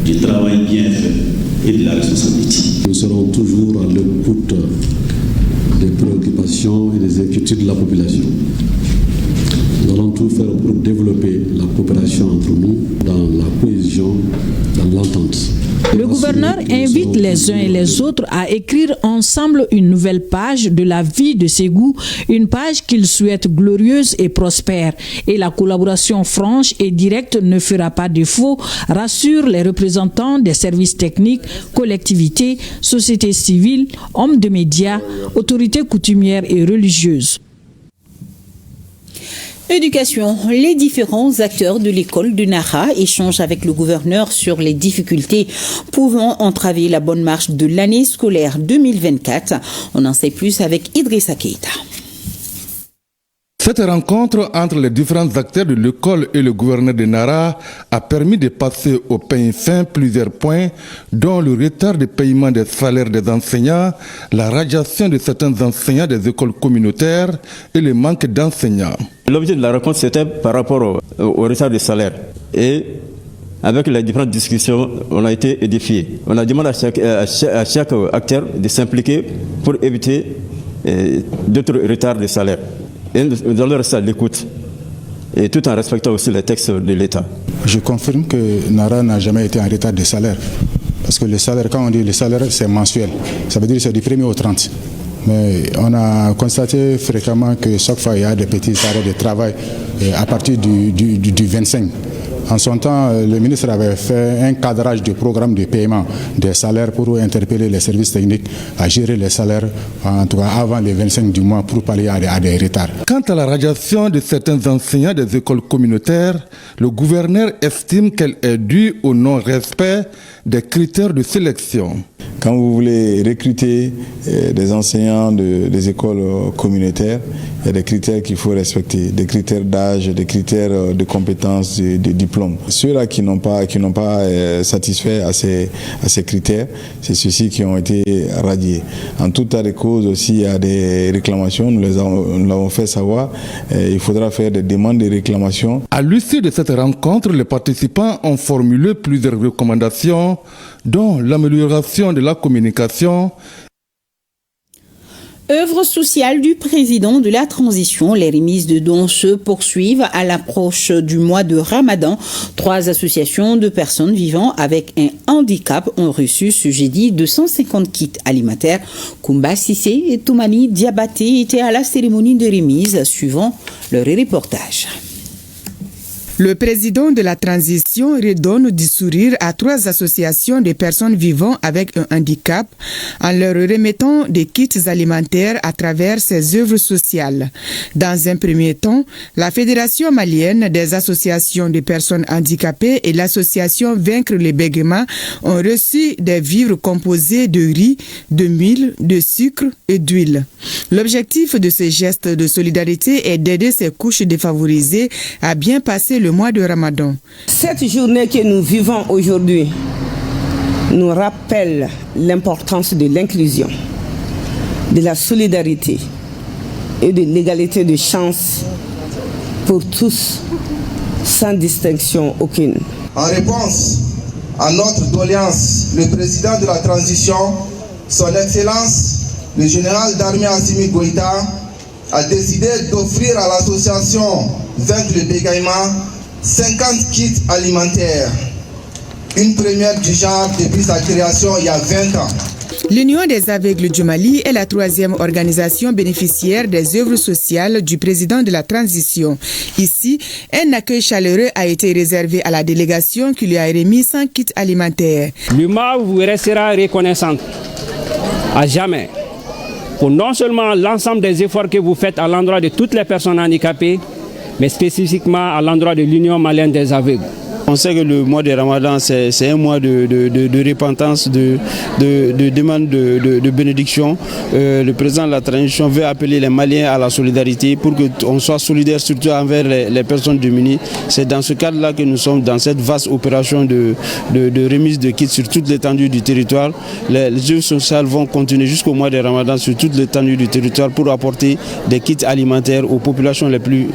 du travail bien fait et de la responsabilité. Nous serons toujours à l'écoute des préoccupations et des inquiétudes de la population. Nous allons tout faire pour développer la coopération entre nous dans la cohésion, dans l'entente. Le gouverneur invite les uns et les autres à écrire ensemble une nouvelle page de la vie de Ségou, une page qu'il souhaite glorieuse et prospère. Et la collaboration franche et directe ne fera pas défaut, rassurent les représentants des services techniques, collectivités, sociétés civiles, hommes de médias, autorités coutumières et religieuses. Éducation. Les différents acteurs de l'école de Nara échangent avec le gouverneur sur les difficultés pouvant entraver la bonne marche de l'année scolaire 2024. On en sait plus avec Idrissa Keita. Cette rencontre entre les différents acteurs de l'école et le gouverneur de Nara a permis de passer au peigne fin plusieurs points, dont le retard de paiement des salaires des enseignants, la radiation de certains enseignants des écoles communautaires et le manque d'enseignants. L'objet de la rencontre, c'était par rapport au retard des salaires. Et avec les différentes discussions, on a été édifiés. On a demandé à chaque acteur de s'impliquer pour éviter d'autres retards de salaires. Et nous allons rester à l'écoute, et tout en respectant aussi les textes de l'État. Je confirme que Nara n'a jamais été en retard de salaire. Parce que le salaire, quand on dit le salaire, c'est mensuel. Ça veut dire que c'est du 1er au 30. Mais on a constaté fréquemment que chaque fois, il y a des petits arrêts de travail à partir du 25. En son temps, le ministre avait fait un cadrage du programme de paiement des salaires pour interpeller les services techniques à gérer les salaires, en tout cas avant les 25 du mois, pour pallier à des retards. Quant à la radiation de certains enseignants des écoles communautaires, le gouverneur estime qu'elle est due au non-respect des critères de sélection. Quand vous voulez recruter des enseignants des écoles communautaires, il y a des critères qu'il faut respecter, des critères d'âge, des critères de compétences, de diplôme. Ceux-là qui n'ont pas satisfait à ces critères, c'est ceux-ci qui ont été radiés. En tout tas de causes aussi, il y a des réclamations, nous l'avons fait savoir. Il faudra faire des demandes de réclamation. À l'issue de cette rencontre, les participants ont formulé plusieurs recommandations, dont l'amélioration de la communication. Œuvre sociale du président de la transition, les remises de dons se poursuivent à l'approche du mois de Ramadan. 3 associations de personnes vivant avec un handicap ont reçu ce jeudi 250 kits alimentaires. Koumba Sissé et Toumani Diabaté étaient à la cérémonie de remise, suivant leur reportage. Le président de la transition redonne du sourire à 3 associations de personnes vivant avec un handicap en leur remettant des kits alimentaires à travers ses œuvres sociales. Dans un premier temps, la Fédération malienne des associations de personnes handicapées et l'association Vaincre les bégaiements ont reçu des vivres composés de riz, de mil, de sucre et d'huile. L'objectif de ce geste de solidarité est d'aider ces couches défavorisées à bien passer le mois de Ramadan. Cette journée que nous vivons aujourd'hui nous rappelle l'importance de l'inclusion, de la solidarité et de l'égalité de chance pour tous, sans distinction aucune. En réponse à notre doléance, le président de la transition Son Excellence, le général d'armée Assimi Goïta, a décidé d'offrir à l'association Vaincre le bégaiement 50 kits alimentaires. Une première du genre depuis sa création il y a 20 ans. L'Union des aveugles du Mali est la 3e organisation bénéficiaire des œuvres sociales du président de la transition. Ici, un accueil chaleureux a été réservé à la délégation qui lui a remis 100 kits alimentaires. L'UMA vous restera reconnaissante à jamais pour non seulement l'ensemble des efforts que vous faites à l'endroit de toutes les personnes handicapées, mais spécifiquement à l'endroit de l'Union malienne des aveugles. On sait que le mois de Ramadan, c'est un mois de repentance, de demande de bénédiction. Le président de la transition veut appeler les Maliens à la solidarité pour qu'on soit solidaire surtout envers les personnes démunies. C'est dans ce cadre-là que nous sommes dans cette vaste opération de remise de kits sur toute l'étendue du territoire. Les œuvres sociales vont continuer jusqu'au mois de Ramadan sur toute l'étendue du territoire pour apporter des kits alimentaires aux populations les plus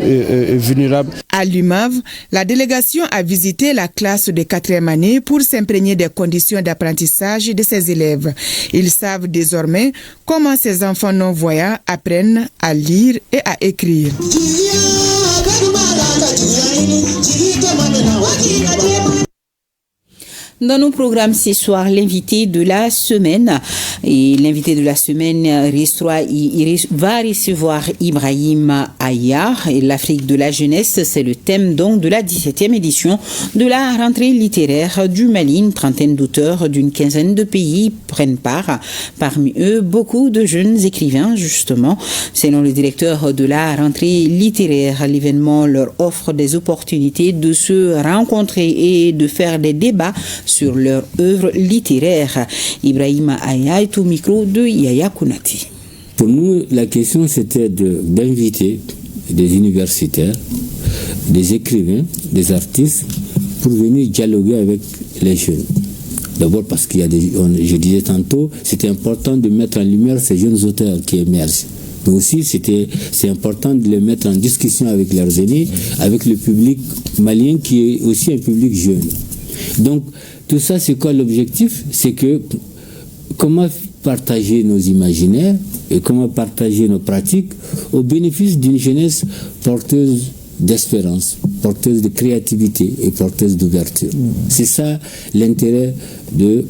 vulnérables. À l'UMAV, la délégation a visité la classe de 4e année pour s'imprégner des conditions d'apprentissage de ses élèves. Ils savent désormais comment ces enfants non-voyants apprennent à lire et à écrire. Dans nos programmes ce soir, l'invité de la semaine. Et l'invité de la semaine va recevoir Ibrahim Aya. Et l'Afrique de la jeunesse, c'est le thème donc de la 17e édition de la rentrée littéraire du Mali. Une trentaine d'auteurs d'une quinzaine de pays prennent part. Parmi eux, beaucoup de jeunes écrivains, justement. Selon le directeur de la rentrée littéraire, l'événement leur offre des opportunités de se rencontrer et de faire des débats sur leur œuvre littéraire. Ibrahim Aya est au micro de Yaya Kounati. Pour nous, la question c'était d'inviter des universitaires, des écrivains, des artistes pour venir dialoguer avec les jeunes. D'abord parce qu'il y a je disais tantôt, c'était important de mettre en lumière ces jeunes auteurs qui émergent. Mais aussi, c'est important de les mettre en discussion avec leurs aînés, avec le public malien qui est aussi un public jeune. Donc, tout ça, c'est quoi l'objectif? C'est que comment partager nos imaginaires et comment partager nos pratiques au bénéfice d'une jeunesse porteuse d'espérance, porteuse de créativité et porteuse d'ouverture. C'est ça l'intérêt du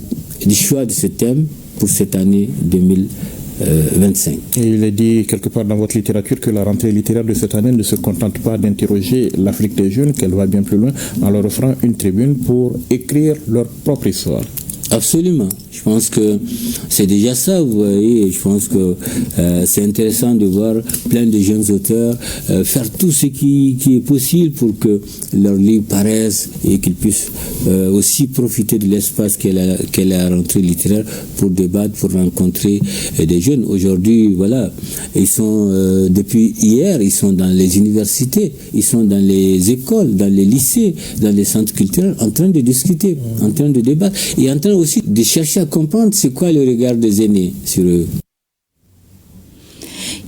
choix de ce thème pour cette année 2025. Et il est dit quelque part dans votre littérature que la rentrée littéraire de cette année ne se contente pas d'interroger l'Afrique des jeunes, qu'elle va bien plus loin en leur offrant une tribune pour écrire leur propre histoire. Absolument. Je pense que c'est déjà ça, vous voyez. Je pense que c'est intéressant de voir plein de jeunes auteurs faire tout ce qui est possible pour que leurs livres paraissent et qu'ils puissent aussi profiter de l'espace qu'est la rentrée littéraire pour débattre, pour rencontrer des jeunes. Aujourd'hui, voilà, ils sont, depuis hier, ils sont dans les universités, ils sont dans les écoles, dans les lycées, dans les centres culturels, en train de discuter, en train de débattre et en train aussi de chercher à comprendre c'est quoi le regard des aînés sur eux.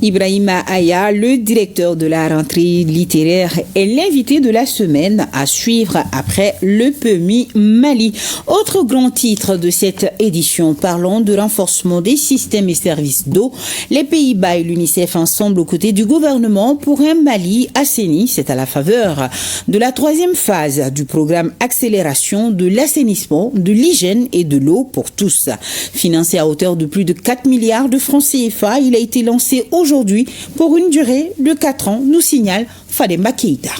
Ibrahim Aya, le directeur de la rentrée littéraire, est l'invité de la semaine à suivre après le PMI Mali. Autre grand titre de cette édition, parlons de renforcement des systèmes et services d'eau. Les Pays-Bas et l'UNICEF ensemble aux côtés du gouvernement pour un Mali assaini. C'est à la faveur de la 3e phase du programme accélération de l'assainissement, de l'hygiène et de l'eau pour tous. Financé à hauteur de plus de 4 milliards de francs CFA, il a été lancé aujourd'hui pour une durée de 4 ans, nous signale Fademba Keïta.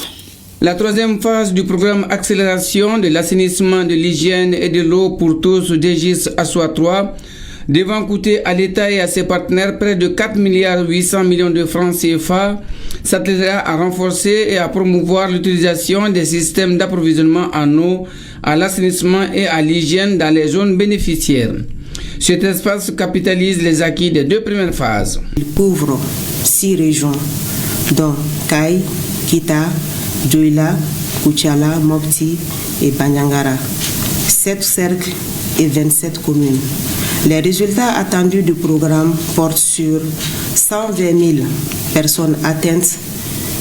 La 3e phase du programme accélération de l'assainissement, de l'hygiène et de l'eau pour tous DGIS ASSOA 3 devant coûter à l'État et à ses partenaires près de 4 milliards 800 millions de francs CFA, s'attellera à renforcer et à promouvoir l'utilisation des systèmes d'approvisionnement en eau, à l'assainissement et à l'hygiène dans les zones bénéficiaires. Cet espace capitalise les acquis des 2 premières phases. Il couvre 6 régions, dont Kaï, Kita, Djoila, Koutiala, Mopti et Banyangara. 7 cercles et 27 communes. Les résultats attendus du programme portent sur 120 000 personnes atteintes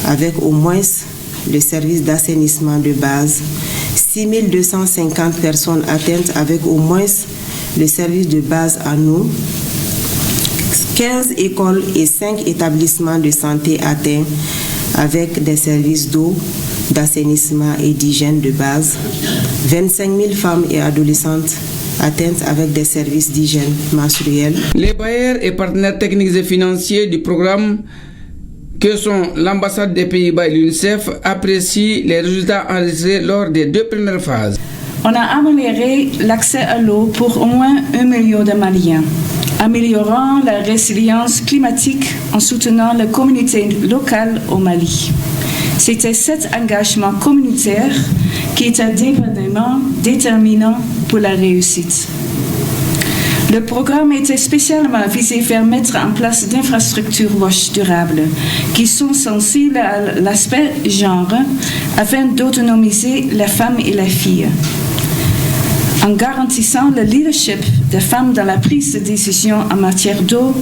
avec au moins le service d'assainissement de base, 6 250 personnes atteintes avec au moins le service de base en eau, 15 écoles et 5 établissements de santé atteints avec des services d'eau, d'assainissement et d'hygiène de base, 25 000 femmes et adolescentes atteintes avec des services d'hygiène menstruelle. Les bailleurs et partenaires techniques et financiers du programme, que sont l'ambassade des Pays-Bas et l'UNICEF, apprécient les résultats enregistrés lors des 2 premières phases. On a amélioré l'accès à l'eau pour au moins 1 million de Maliens, améliorant la résilience climatique en soutenant les communautés locales au Mali. C'était cet engagement communautaire qui était déterminant pour la réussite. Le programme était spécialement visé à mettre en place d'infrastructures WASH durables qui sont sensibles à l'aspect genre afin d'autonomiser les femmes et les filles, en garantissant le leadership des femmes dans la prise de décision en matière d'eau,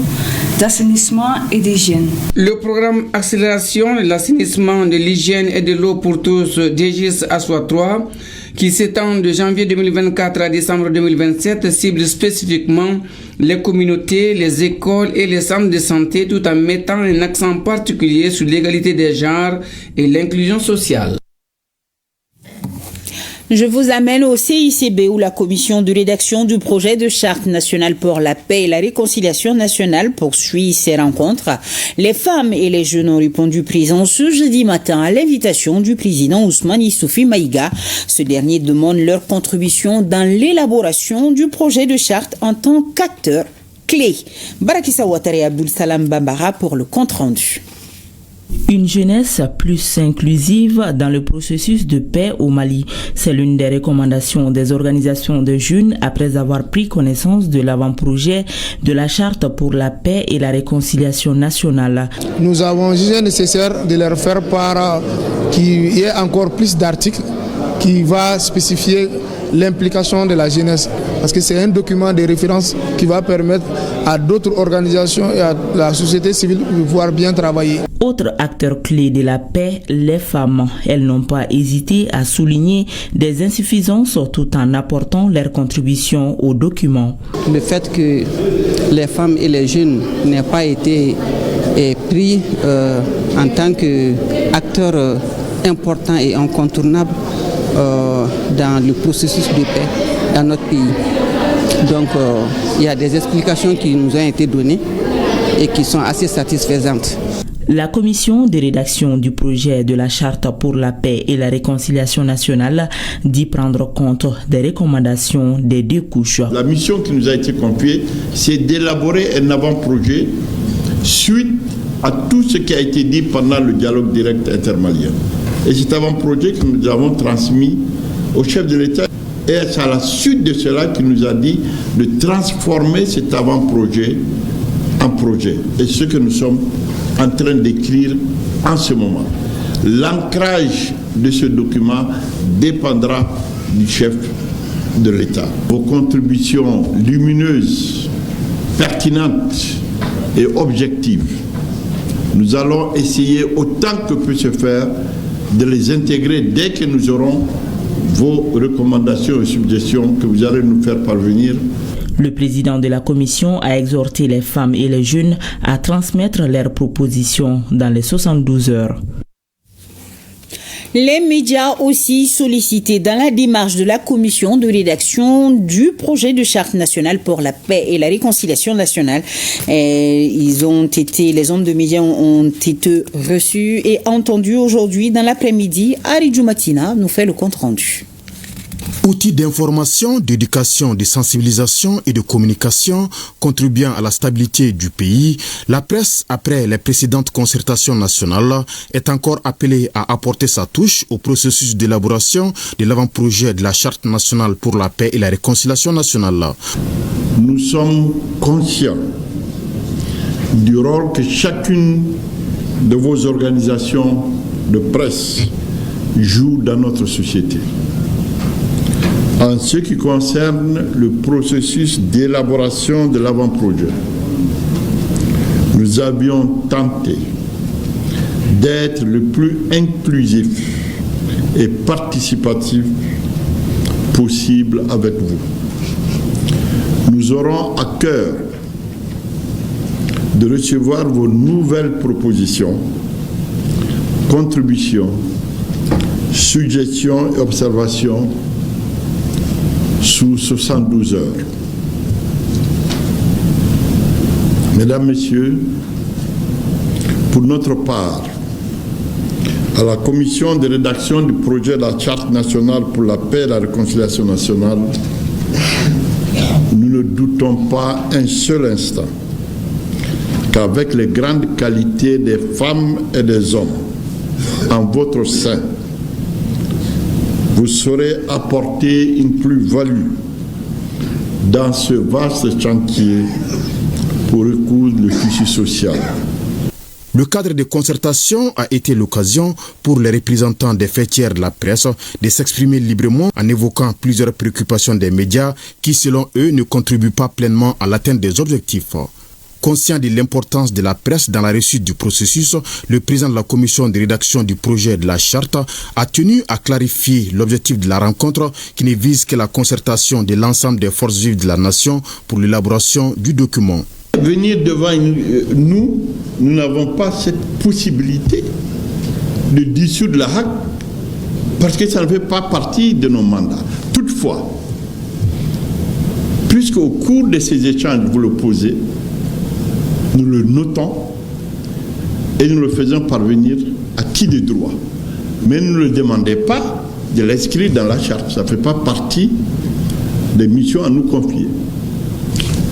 d'assainissement et d'hygiène. Le programme Accélération de l'assainissement, de l'hygiène et de l'eau pour tous DGIS ASSOA 3, qui s'étend de janvier 2024 à décembre 2027, cible spécifiquement les communautés, les écoles et les centres de santé, tout en mettant un accent particulier sur l'égalité des genres et l'inclusion sociale. Je vous amène au CICB où la commission de rédaction du projet de charte nationale pour la paix et la réconciliation nationale poursuit ses rencontres. Les femmes et les jeunes ont répondu présents ce jeudi matin à l'invitation du président Ousmane Issoufi Maïga. Ce dernier demande leur contribution dans l'élaboration du projet de charte en tant qu'acteur clé. Barakissa Ouattara et Abdul Salam Bambara pour le compte rendu. Une jeunesse plus inclusive dans le processus de paix au Mali. C'est l'une des recommandations des organisations de jeunes après avoir pris connaissance de l'avant-projet de la Charte pour la paix et la réconciliation nationale. Nous avons jugé nécessaire de leur faire part qu'il y ait encore plus d'articles qui va spécifier l'implication de la jeunesse. Parce que c'est un document de référence qui va permettre à d'autres organisations et à la société civile de pouvoir bien travailler. Autre acteur clé de la paix, les femmes. Elles n'ont pas hésité à souligner des insuffisances tout en apportant leur contribution au document. Le fait que les femmes et les jeunes n'aient pas été pris en tant qu'acteurs importants et incontournables dans le processus de paix dans notre pays. Donc il y a des explications qui nous ont été données et qui sont assez satisfaisantes. La commission de rédaction du projet de la Charte pour la paix et la réconciliation nationale dit prendre compte des recommandations des 2 couches. La mission qui nous a été confiée, c'est d'élaborer un avant-projet suite à tout ce qui a été dit pendant le dialogue direct intermalien. Et cet avant-projet que nous avons transmis au chef de l'État, et c'est à la suite de cela qu'il nous a dit de transformer cet avant-projet en projet. Et ce que nous sommes en train d'écrire en ce moment. L'ancrage de ce document dépendra du chef de l'État. Vos contributions lumineuses, pertinentes et objectives, nous allons essayer autant que peut se faire de les intégrer dès que nous aurons vos recommandations et suggestions que vous allez nous faire parvenir. Le président de la commission a exhorté les femmes et les jeunes à transmettre leurs propositions dans les 72 heures. Les médias aussi sollicités dans la démarche de la commission de rédaction du projet de charte nationale pour la paix et la réconciliation nationale. Les hommes de médias ont été reçus et entendus aujourd'hui dans l'après-midi. Ari Djoumatina nous fait le compte rendu. Outils d'information, d'éducation, de sensibilisation et de communication contribuant à la stabilité du pays, la presse, après les précédentes concertations nationales, est encore appelée à apporter sa touche au processus d'élaboration de l'avant-projet de la Charte nationale pour la paix et la réconciliation nationale. Nous sommes conscients du rôle que chacune de vos organisations de presse joue dans notre société. En ce qui concerne le processus d'élaboration de l'avant-projet, nous avions tenté d'être le plus inclusif et participatif possible avec vous. Nous aurons à cœur de recevoir vos nouvelles propositions, contributions, suggestions et observations sous 72 heures. Mesdames, Messieurs, pour notre part, à la commission de rédaction du projet de la Charte nationale pour la paix et la réconciliation nationale, nous ne doutons pas un seul instant qu'avec les grandes qualités des femmes et des hommes en votre sein, vous saurez apporter une plus-value dans ce vaste chantier pour recoudre le tissu social. Le cadre de concertation a été l'occasion pour les représentants des fêtières de la presse de s'exprimer librement en évoquant plusieurs préoccupations des médias qui, selon eux, ne contribuent pas pleinement à l'atteinte des objectifs. Conscient de l'importance de la presse dans la réussite du processus, le président de la commission de rédaction du projet de la charte a tenu à clarifier l'objectif de la rencontre qui ne vise que la concertation de l'ensemble des forces vives de la nation pour l'élaboration du document. Venir devant nous n'avons pas cette possibilité de dissoudre la HAC parce que ça ne fait pas partie de nos mandats. Toutefois, puisqu'au cours de ces échanges, vous le posez, nous le notons et nous le faisons parvenir à qui de droit. Mais ne le demandez pas de l'inscrire dans la charte. Ça ne fait pas partie des missions à nous confier.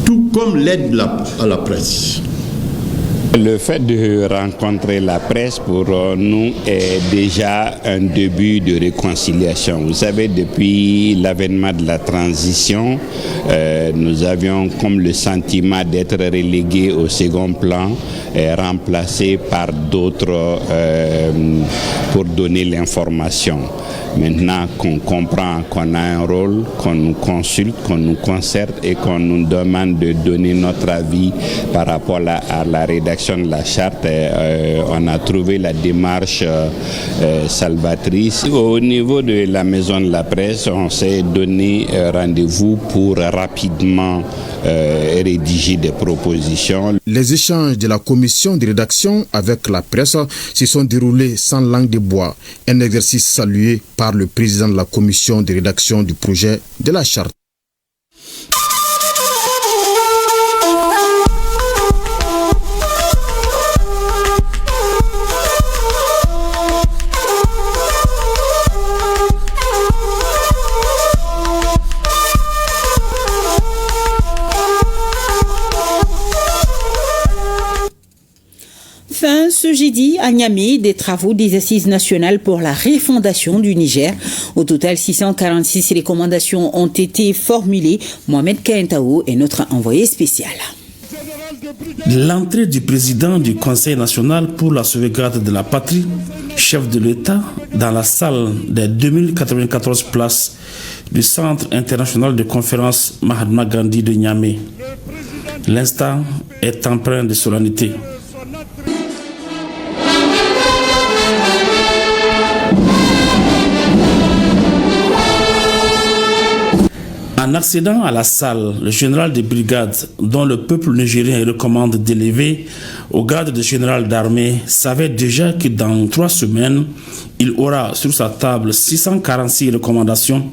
Tout comme l'aide à la presse. Le fait de rencontrer la presse pour nous est déjà un début de réconciliation. Vous savez, depuis l'avènement de la transition, nous avions comme le sentiment d'être relégués au second plan, remplacés par d'autres pour donner l'information. Maintenant qu'on comprend qu'on a un rôle, qu'on nous consulte, qu'on nous concerte et qu'on nous demande de donner notre avis par rapport à la rédaction de la charte, on a trouvé la démarche salvatrice. Au niveau de la maison de la presse, on s'est donné rendez-vous pour rapidement rédiger des propositions. Les échanges de la commission de rédaction avec la presse se sont déroulés sans langue de bois, un exercice salué par le président de la commission de rédaction du projet de la charte. Fin ce jeudi à Niamey des travaux des assises nationales pour la refondation du Niger. Au total, 646 recommandations ont été formulées. Mohamed Kaentao est notre envoyé spécial. L'entrée du président du Conseil national pour la sauvegarde de la patrie, chef de l'État, dans la salle des 2094 places du Centre international de conférence Mahatma Gandhi de Niamey. L'instant est empreint de solennité. En accédant à la salle, le général de brigade, dont le peuple nigérien recommande d'élever au grade de général d'armée, savait déjà que dans 3 semaines, il aura sur sa table 646 recommandations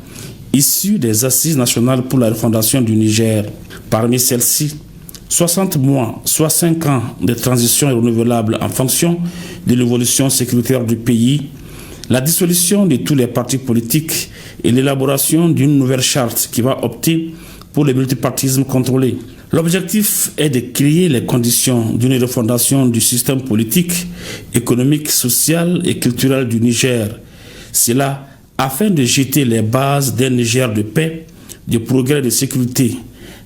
issues des assises nationales pour la refondation du Niger. Parmi celles-ci, 60 mois, soit 5 ans de transition renouvelable en fonction de l'évolution sécuritaire du pays, la dissolution de tous les partis politiques et l'élaboration d'une nouvelle charte qui va opter pour le multipartisme contrôlé. L'objectif est de créer les conditions d'une refondation du système politique, économique, social et culturel du Niger. Cela afin de jeter les bases d'un Niger de paix, de progrès et de sécurité.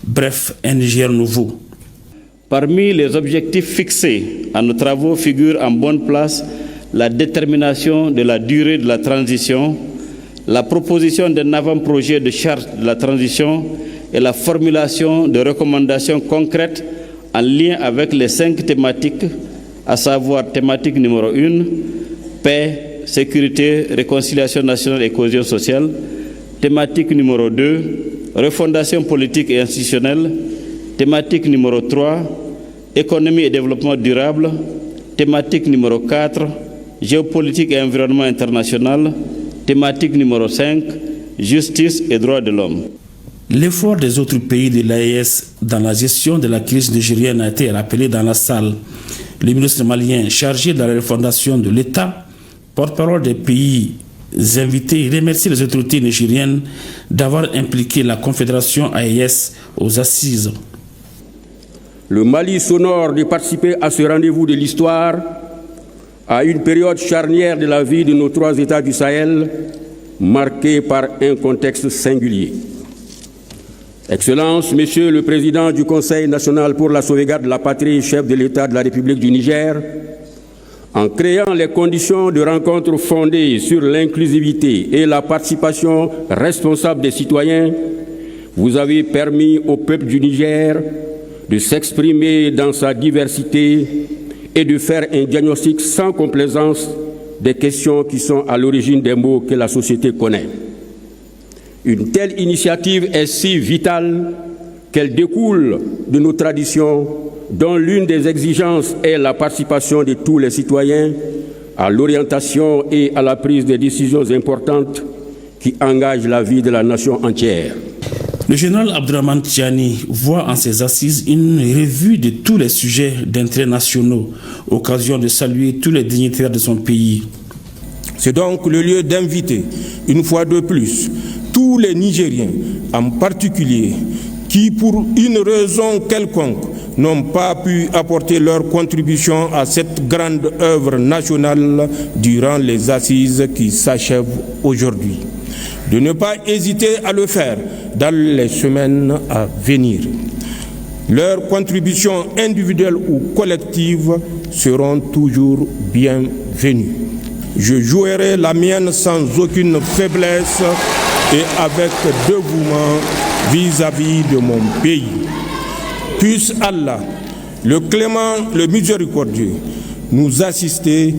Bref, un Niger nouveau. Parmi les objectifs fixés à nos travaux figure en bonne place la détermination de la durée de la transition, la proposition d'un avant-projet de charte de la transition et la formulation de recommandations concrètes en lien avec les 5 thématiques, à savoir thématique numéro 1, paix, sécurité, réconciliation nationale et cohésion sociale, thématique numéro 2, refondation politique et institutionnelle. Thématique numéro 3, économie et développement durable. Thématique numéro 4, géopolitique et environnement international. Thématique numéro 5, justice et droits de l'homme. L'effort des autres pays de l'AES dans la gestion de la crise nigérienne a été rappelé dans la salle. Le ministre malien chargé de la refondation de l'État, porte-parole des pays invités, remercie les autorités nigériennes d'avoir impliqué la Confédération AES aux assises. Le Mali s'honore de participer à ce rendez-vous de l'histoire à une période charnière de la vie de nos 3 États du Sahel, marquée par un contexte singulier. Excellences, Monsieur le Président du Conseil national pour la sauvegarde de la patrie, chef de l'État de la République du Niger, en créant les conditions de rencontres fondées sur l'inclusivité et la participation responsable des citoyens, vous avez permis au peuple du Niger de s'exprimer dans sa diversité et de faire un diagnostic sans complaisance des questions qui sont à l'origine des maux que la société connaît. Une telle initiative est si vitale qu'elle découle de nos traditions, dont l'une des exigences est la participation de tous les citoyens à l'orientation et à la prise de décisions importantes qui engagent la vie de la nation entière. Le général Abdourahmane Tiani voit en ces assises une revue de tous les sujets d'intérêt nationaux, occasion de saluer tous les dignitaires de son pays. C'est donc le lieu d'inviter, une fois de plus, tous les Nigériens, en particulier, qui pour une raison quelconque n'ont pas pu apporter leur contribution à cette grande œuvre nationale durant les assises qui s'achèvent aujourd'hui, de ne pas hésiter à le faire dans les semaines à venir. Leurs contributions individuelles ou collectives seront toujours bienvenues. Je jouerai la mienne sans aucune faiblesse et avec dévouement vis-à-vis de mon pays. Puisse Allah, le clément, le miséricordieux, nous assister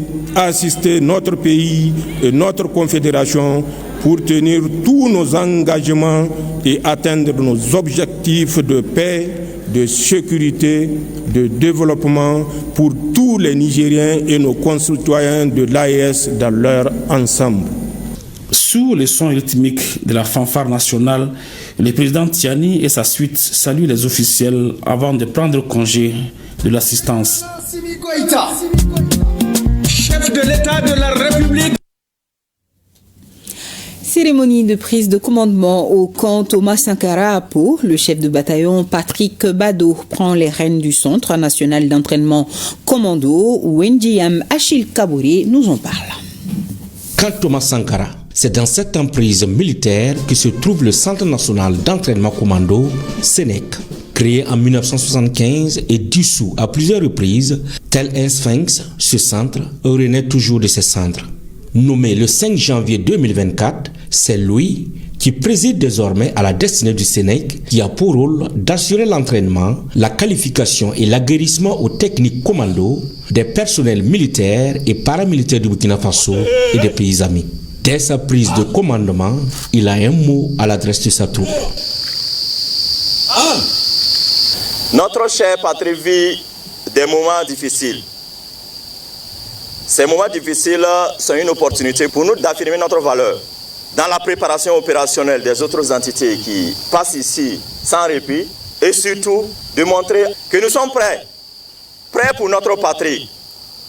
notre pays et notre confédération pour tenir tous nos engagements et atteindre nos objectifs de paix, de sécurité, de développement pour tous les Nigériens et nos concitoyens de l'AES dans leur ensemble. Sous le son rythmique de la fanfare nationale, le président Tiani et sa suite saluent les officiels avant de prendre congé de l'assistance. Chef de l'État de la République. Cérémonie de prise de commandement au camp Thomas Sankara à Pau. Le chef de bataillon Patrick Bado prend les rênes du Centre national d'entraînement commando. Wendiam Achille Kabouré nous en parle. Camp Thomas Sankara, c'est dans cette emprise militaire que se trouve le Centre national d'entraînement commando, SENEC. Créé en 1975 et dissous à plusieurs reprises, tel un sphinx, ce centre renaît toujours de ses cendres. Nommé le 5 janvier 2024, c'est lui qui préside désormais à la destinée du SENEC, qui a pour rôle d'assurer l'entraînement, la qualification et l'aguerrissement aux techniques commando des personnels militaires et paramilitaires du Burkina Faso et des pays amis. Dès sa prise de commandement, il a un mot à l'adresse de sa troupe. Notre cher patrie vit des moments difficiles. Ces moments difficiles sont une opportunité pour nous d'affirmer notre valeur dans la préparation opérationnelle des autres entités qui passent ici sans répit et surtout de montrer que nous sommes prêts pour notre patrie,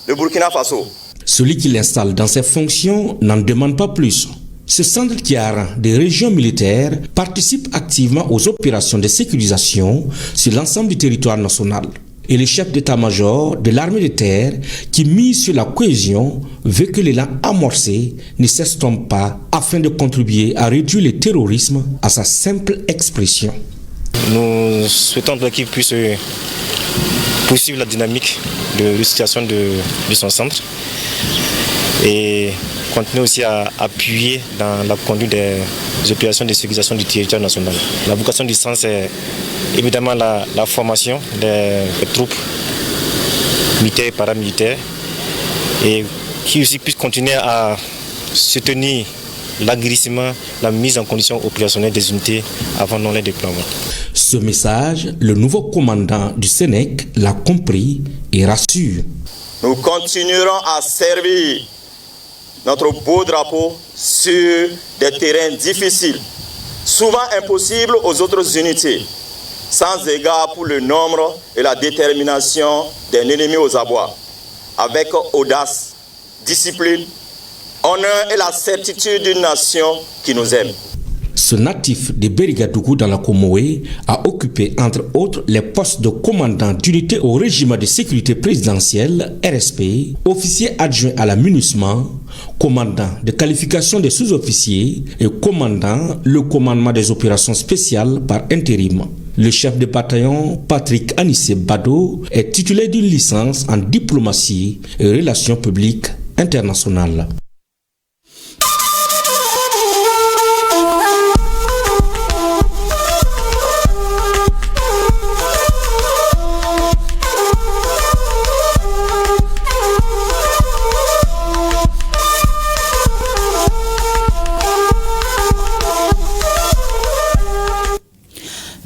le Burkina Faso. Celui qui l'installe dans ses fonctions n'en demande pas plus. Ce centre qui a rang des régions militaires participe activement aux opérations de sécurisation sur l'ensemble du territoire national. Et le chef d'état-major de l'armée de terre, qui mise sur la cohésion, veut que l'élan amorcé ne s'estompe pas afin de contribuer à réduire le terrorisme à sa simple expression. Nous souhaitons que l'équipe puisse poursuivre la dynamique de situation de son centre et continuer aussi à appuyer dans la conduite des opérations de sécurisation du territoire national. La vocation du centre, c'est évidemment la formation des troupes militaires et paramilitaires et qui aussi puissent continuer à soutenir l'agrissement, la mise en condition opérationnelle des unités avant non les déploiements. Ce message, le nouveau commandant du SENEC l'a compris et rassure. Nous continuerons à servir notre beau drapeau sur des terrains difficiles, souvent impossibles aux autres unités, sans égard pour le nombre et la détermination d'un ennemi aux abois, avec audace, discipline, honneur et la certitude d'une nation qui nous aime. Ce natif de Berigadougou dans la Comoé a occupé entre autres les postes de commandant d'unité au régiment de sécurité présidentielle, RSP, officier adjoint à la MINUSMA, commandant de qualification des sous-officiers et commandant le commandement des opérations spéciales par intérim. Le chef de bataillon, Patrick Anissé Bado, est titulaire d'une licence en diplomatie et relations publiques internationales.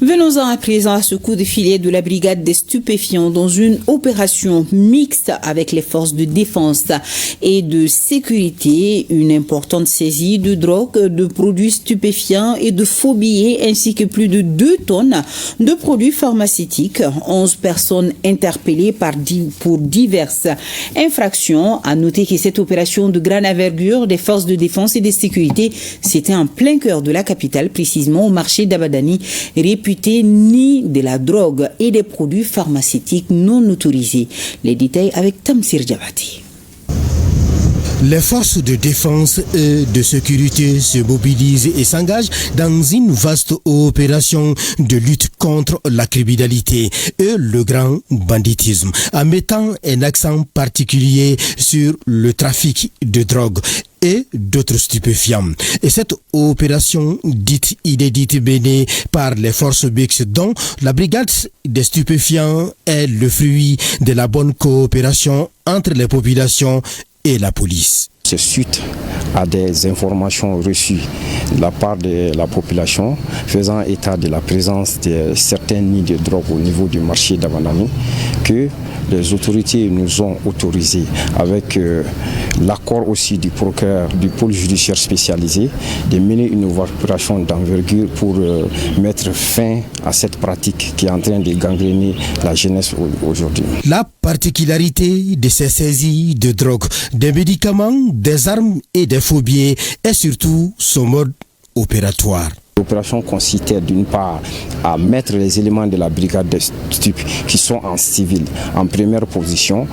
Venons-en à présent à ce coup de filet de la brigade des stupéfiants dans une opération mixte avec les forces de défense et de sécurité. Une importante saisie de drogue, de produits stupéfiants et de faux billets ainsi que plus de 2 tonnes de produits pharmaceutiques. 11 personnes interpellées pour diverses infractions. À noter que cette opération de grande envergure des forces de défense et de sécurité, c'était en plein cœur de la capitale, précisément au marché d'Abadani, réputé ni de la drogue et des produits pharmaceutiques non autorisés. Les détails avec Tamsir Djabati. Les forces de défense et de sécurité se mobilisent et s'engagent dans une vaste opération de lutte contre la criminalité et le grand banditisme, en mettant un accent particulier sur le trafic de drogue et d'autres stupéfiants. Et cette opération dite inédite menée par les forces mixtes dont la brigade des stupéfiants est le fruit de la bonne coopération entre les populations et la police. C'est suite à des informations reçues de la part de la population faisant état de la présence de certains nids de drogue au niveau du marché d'Abadani que les autorités nous ont autorisé, avec l'accord aussi du procureur du pôle judiciaire spécialisé, de mener une opération d'envergure pour mettre fin à cette pratique qui est en train de gangréner la jeunesse aujourd'hui. La particularité de ces saisies de drogue, des médicaments, des armes et des faux billets est surtout son mode opératoire. L'opération consistait d'une part à mettre les éléments de la brigade des stupes qui sont en civil en première position,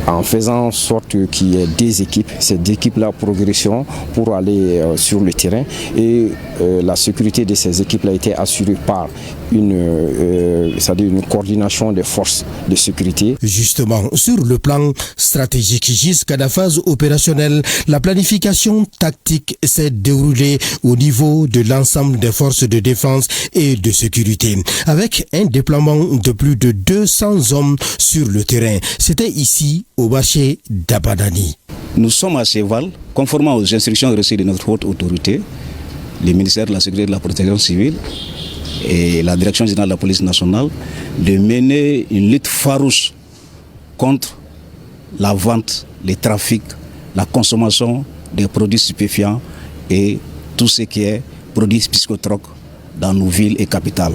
en faisant en sorte qu'il y ait des équipes, ces équipes-là progression pour aller sur le terrain, et la sécurité de ces équipes a été assurée par une coordination des forces de sécurité. Justement, sur le plan stratégique jusqu'à la phase opérationnelle, la planification tactique s'est déroulée au niveau de l'ensemble des forces de défense et de sécurité, avec un déploiement de plus de 200 hommes sur le terrain. C'était ici au marché d'Abadani. Nous sommes à cheval, conformément aux instructions reçues de notre haute autorité, le ministère de la Sécurité et de la Protection civile et la Direction générale de la police nationale, de mener une lutte farouche contre la vente, le trafic, la consommation des produits stupéfiants et tout ce qui est produits psychotropes dans nos villes et capitales.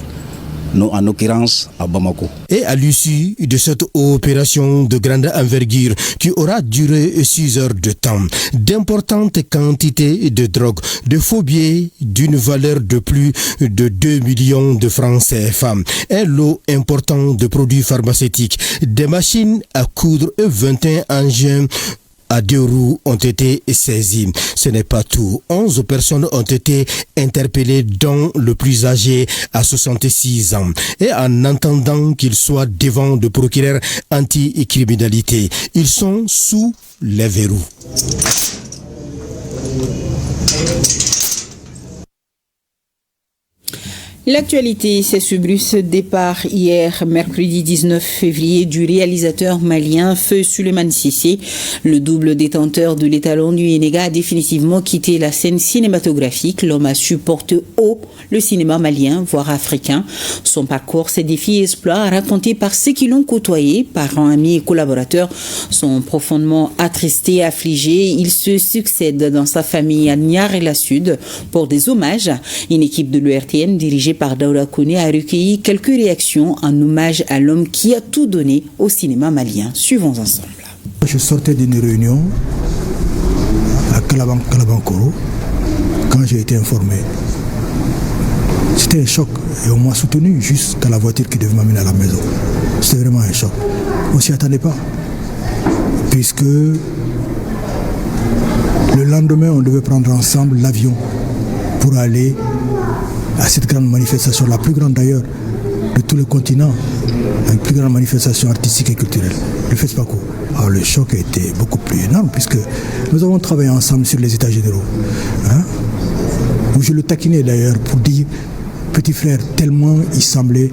Nous, en l'occurrence à Bamako. Et à l'issue de cette opération de grande envergure qui aura duré 6 heures de temps, d'importantes quantités de drogue, de faux billets d'une valeur de plus de 2 millions de francs CFA, un lot important de produits pharmaceutiques, des machines à coudre et 21 engins à 2 roues ont été saisies. Ce n'est pas tout. 11 personnes ont été interpellées, dont le plus âgé à 66 ans. Et en attendant qu'ils soient devant le procureur anti-criminalité, ils sont sous les verrous. L'actualité, c'est ce brusque départ hier, mercredi 19 février, du réalisateur malien Feu Souleymane Cissé. Le double détenteur de l'étalon du Sénégal a définitivement quitté la scène cinématographique. L'homme a su porter haut le cinéma malien, voire africain. Son parcours, ses défis et exploits, racontés par ceux qui l'ont côtoyé, parents, amis et collaborateurs, sont profondément attristés, affligés. Il se succède dans sa famille à Niar et la Sud pour des hommages. Une équipe de l'ERTN dirigée par Daouda Kone a recueilli quelques réactions en hommage à l'homme qui a tout donné au cinéma malien. Suivons ensemble. Je sortais d'une réunion à Kalabankoro quand j'ai été informé. C'était un choc et on m'a soutenu jusqu'à la voiture qui devait m'amener à la maison. C'était vraiment un choc. On ne s'y attendait pas. Puisque le lendemain, on devait prendre ensemble l'avion pour aller à cette grande manifestation, la plus grande d'ailleurs de tout le continent, la plus grande manifestation artistique et culturelle, le FESPACO. Alors le choc a été beaucoup plus énorme puisque nous avons travaillé ensemble sur les états généraux, où je le taquinais d'ailleurs pour dire, petit frère, tellement il semblait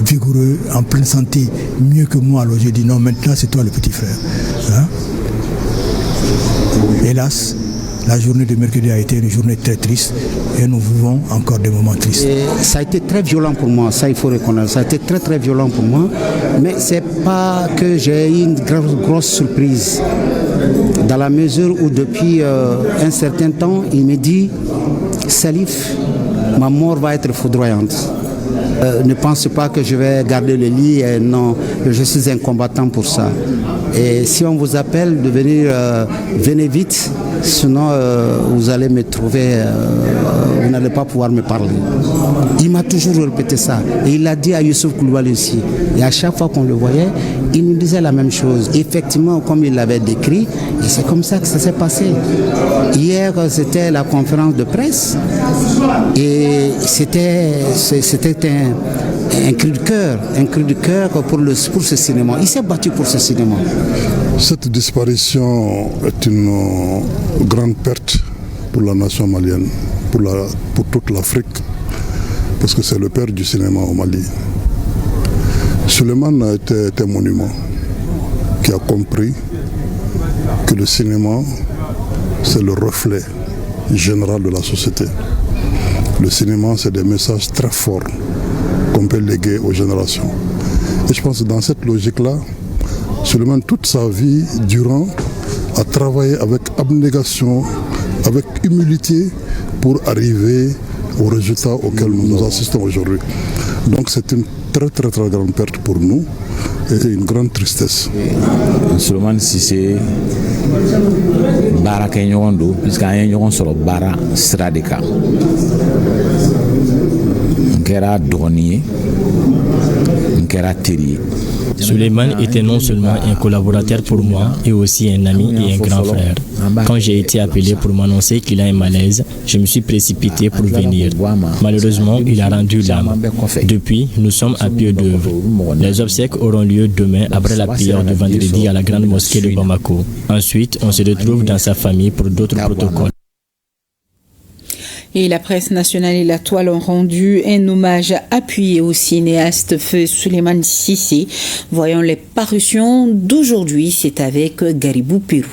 vigoureux, en pleine santé, mieux que moi. Alors j'ai dit non, maintenant c'est toi le petit frère. Hélas, la journée de mercredi a été une journée très triste et nous vivons encore des moments tristes. Et ça a été très violent pour moi, ça il faut reconnaître. Ça a été très très violent pour moi, mais c'est pas que j'ai eu une grosse surprise. Dans la mesure où depuis un certain temps, il me dit « Salif, ma mort va être foudroyante. Ne pense pas que je vais garder le lit, non, je suis un combattant pour ça. Et si on vous appelle de venir, venez vite, sinon vous allez me trouver, vous n'allez pas pouvoir me parler. » Il m'a toujours répété ça. Et il l'a dit à Youssouf Koulibaly aussi. Et à chaque fois qu'on le voyait, il nous disait la même chose. Effectivement, comme il l'avait décrit, et c'est comme ça que ça s'est passé. Hier, c'était la conférence de presse. Et c'était un cri de cœur pour ce cinéma. Il s'est battu pour ce cinéma. Cette disparition est une grande perte pour la nation malienne, pour toute l'Afrique, parce que c'est le père du cinéma au Mali. Souleymane était un monument qui a compris que le cinéma, c'est le reflet général de la société. Le cinéma, c'est des messages très forts qu'on peut léguer aux générations. Et je pense que dans cette logique-là, Souleymane, toute sa vie durant, a travaillé avec abnégation, avec humilité pour arriver aux résultats auxquels nous assistons aujourd'hui. Donc c'est une très très très grande perte pour nous et une grande tristesse. Souleymane Cissé, Bara Kenyondo, puisqu'un yon sur Bara Stradeka. Nkera Doni, Nkera Teri. Souleymane était non seulement un collaborateur pour moi et aussi un ami et un grand frère. Quand j'ai été appelé pour m'annoncer qu'il a un malaise, je me suis précipité pour venir. Malheureusement, il a rendu l'âme. Depuis, nous sommes à pied d'œuvre. Les obsèques auront lieu demain après la prière de vendredi à la grande mosquée de Bamako. Ensuite, on se retrouve dans sa famille pour d'autres protocoles. Et la presse nationale et la toile ont rendu un hommage appuyé au cinéaste Feu Souleymane Cissé. Voyons les parutions d'aujourd'hui, c'est avec Garibou Pérou.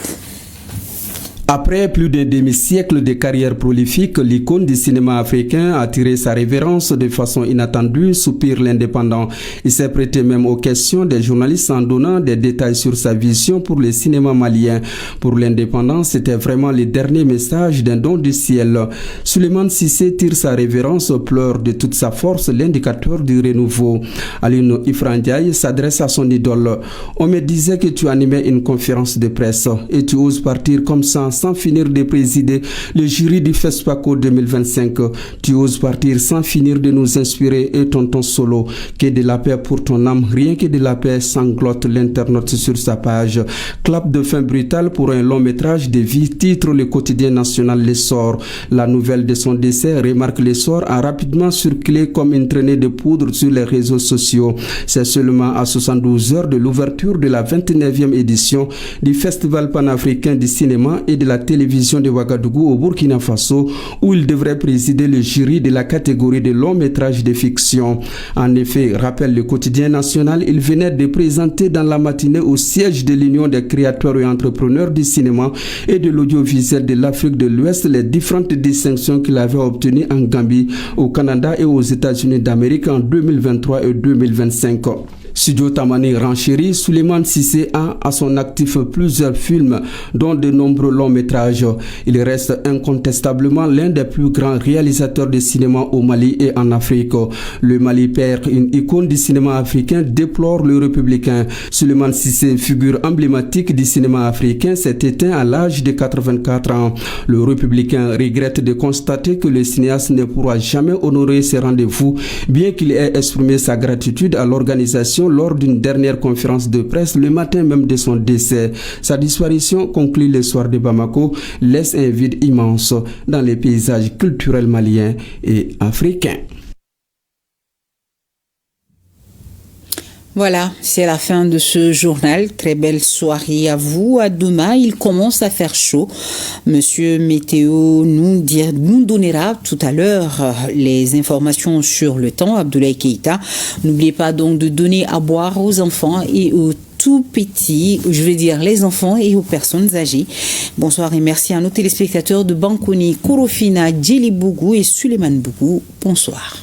Après plus d'un demi-siècle de carrière prolifique, l'icône du cinéma africain a tiré sa révérence de façon inattendue, soupire l'indépendant. Il s'est prêté même aux questions des journalistes en donnant des détails sur sa vision pour le cinéma malien. Pour l'indépendant, c'était vraiment le dernier message d'un don du ciel. Souleymane Cissé tire sa révérence, pleure de toute sa force l'indicateur du renouveau. Alioune Ifrandiaï s'adresse à son idole. On me disait que tu animais une conférence de presse et tu oses partir comme ça sans finir de présider le jury du FESPACO 2025. Tu oses partir sans finir de nous inspirer et ton solo. Que de la paix pour ton âme, rien que de la paix, sanglote l'internaute sur sa page. Clap de fin brutal pour un long métrage de vie, titre le quotidien national L'Essor. La nouvelle de son décès, remarque L'Essor, a rapidement circulé comme une traînée de poudre sur les réseaux sociaux. C'est seulement à 72 heures de l'ouverture de la 29e édition du Festival panafricain du cinéma et de la télévision de Ouagadougou au Burkina Faso, où il devrait présider le jury de la catégorie de long métrage de fiction. En effet, rappelle le quotidien national, il venait de présenter dans la matinée au siège de l'Union des créateurs et entrepreneurs du cinéma et de l'audiovisuel de l'Afrique de l'Ouest les différentes distinctions qu'il avait obtenues en Gambie, au Canada et aux États-Unis d'Amérique en 2023 et 2025. Studio Tamani renchérit, Souleymane Cissé a à son actif plusieurs films, dont de nombreux longs métrages. Il reste incontestablement l'un des plus grands réalisateurs de cinéma au Mali et en Afrique. Le Mali perd une icône du cinéma africain, déplore le républicain. Souleymane Cissé, figure emblématique du cinéma africain, s'est éteint à l'âge de 84 ans. Le républicain regrette de constater que le cinéaste ne pourra jamais honorer ses rendez-vous, bien qu'il ait exprimé sa gratitude à l'organisation lors d'une dernière conférence de presse le matin même de son décès. Sa disparition, conclut le soir de Bamako, laisse un vide immense dans les paysages culturels maliens et africains. Voilà, c'est la fin de ce journal. Très belle soirée à vous. À demain, il commence à faire chaud. Monsieur Météo nous donnera tout à l'heure les informations sur le temps. Abdoulaye Keïta. N'oubliez pas donc de donner à boire aux enfants et aux tout petits, je veux dire les enfants et aux personnes âgées. Bonsoir et merci à nos téléspectateurs de Bankoni, Korofina, Djeli Bougou et Suleiman Bougou. Bonsoir.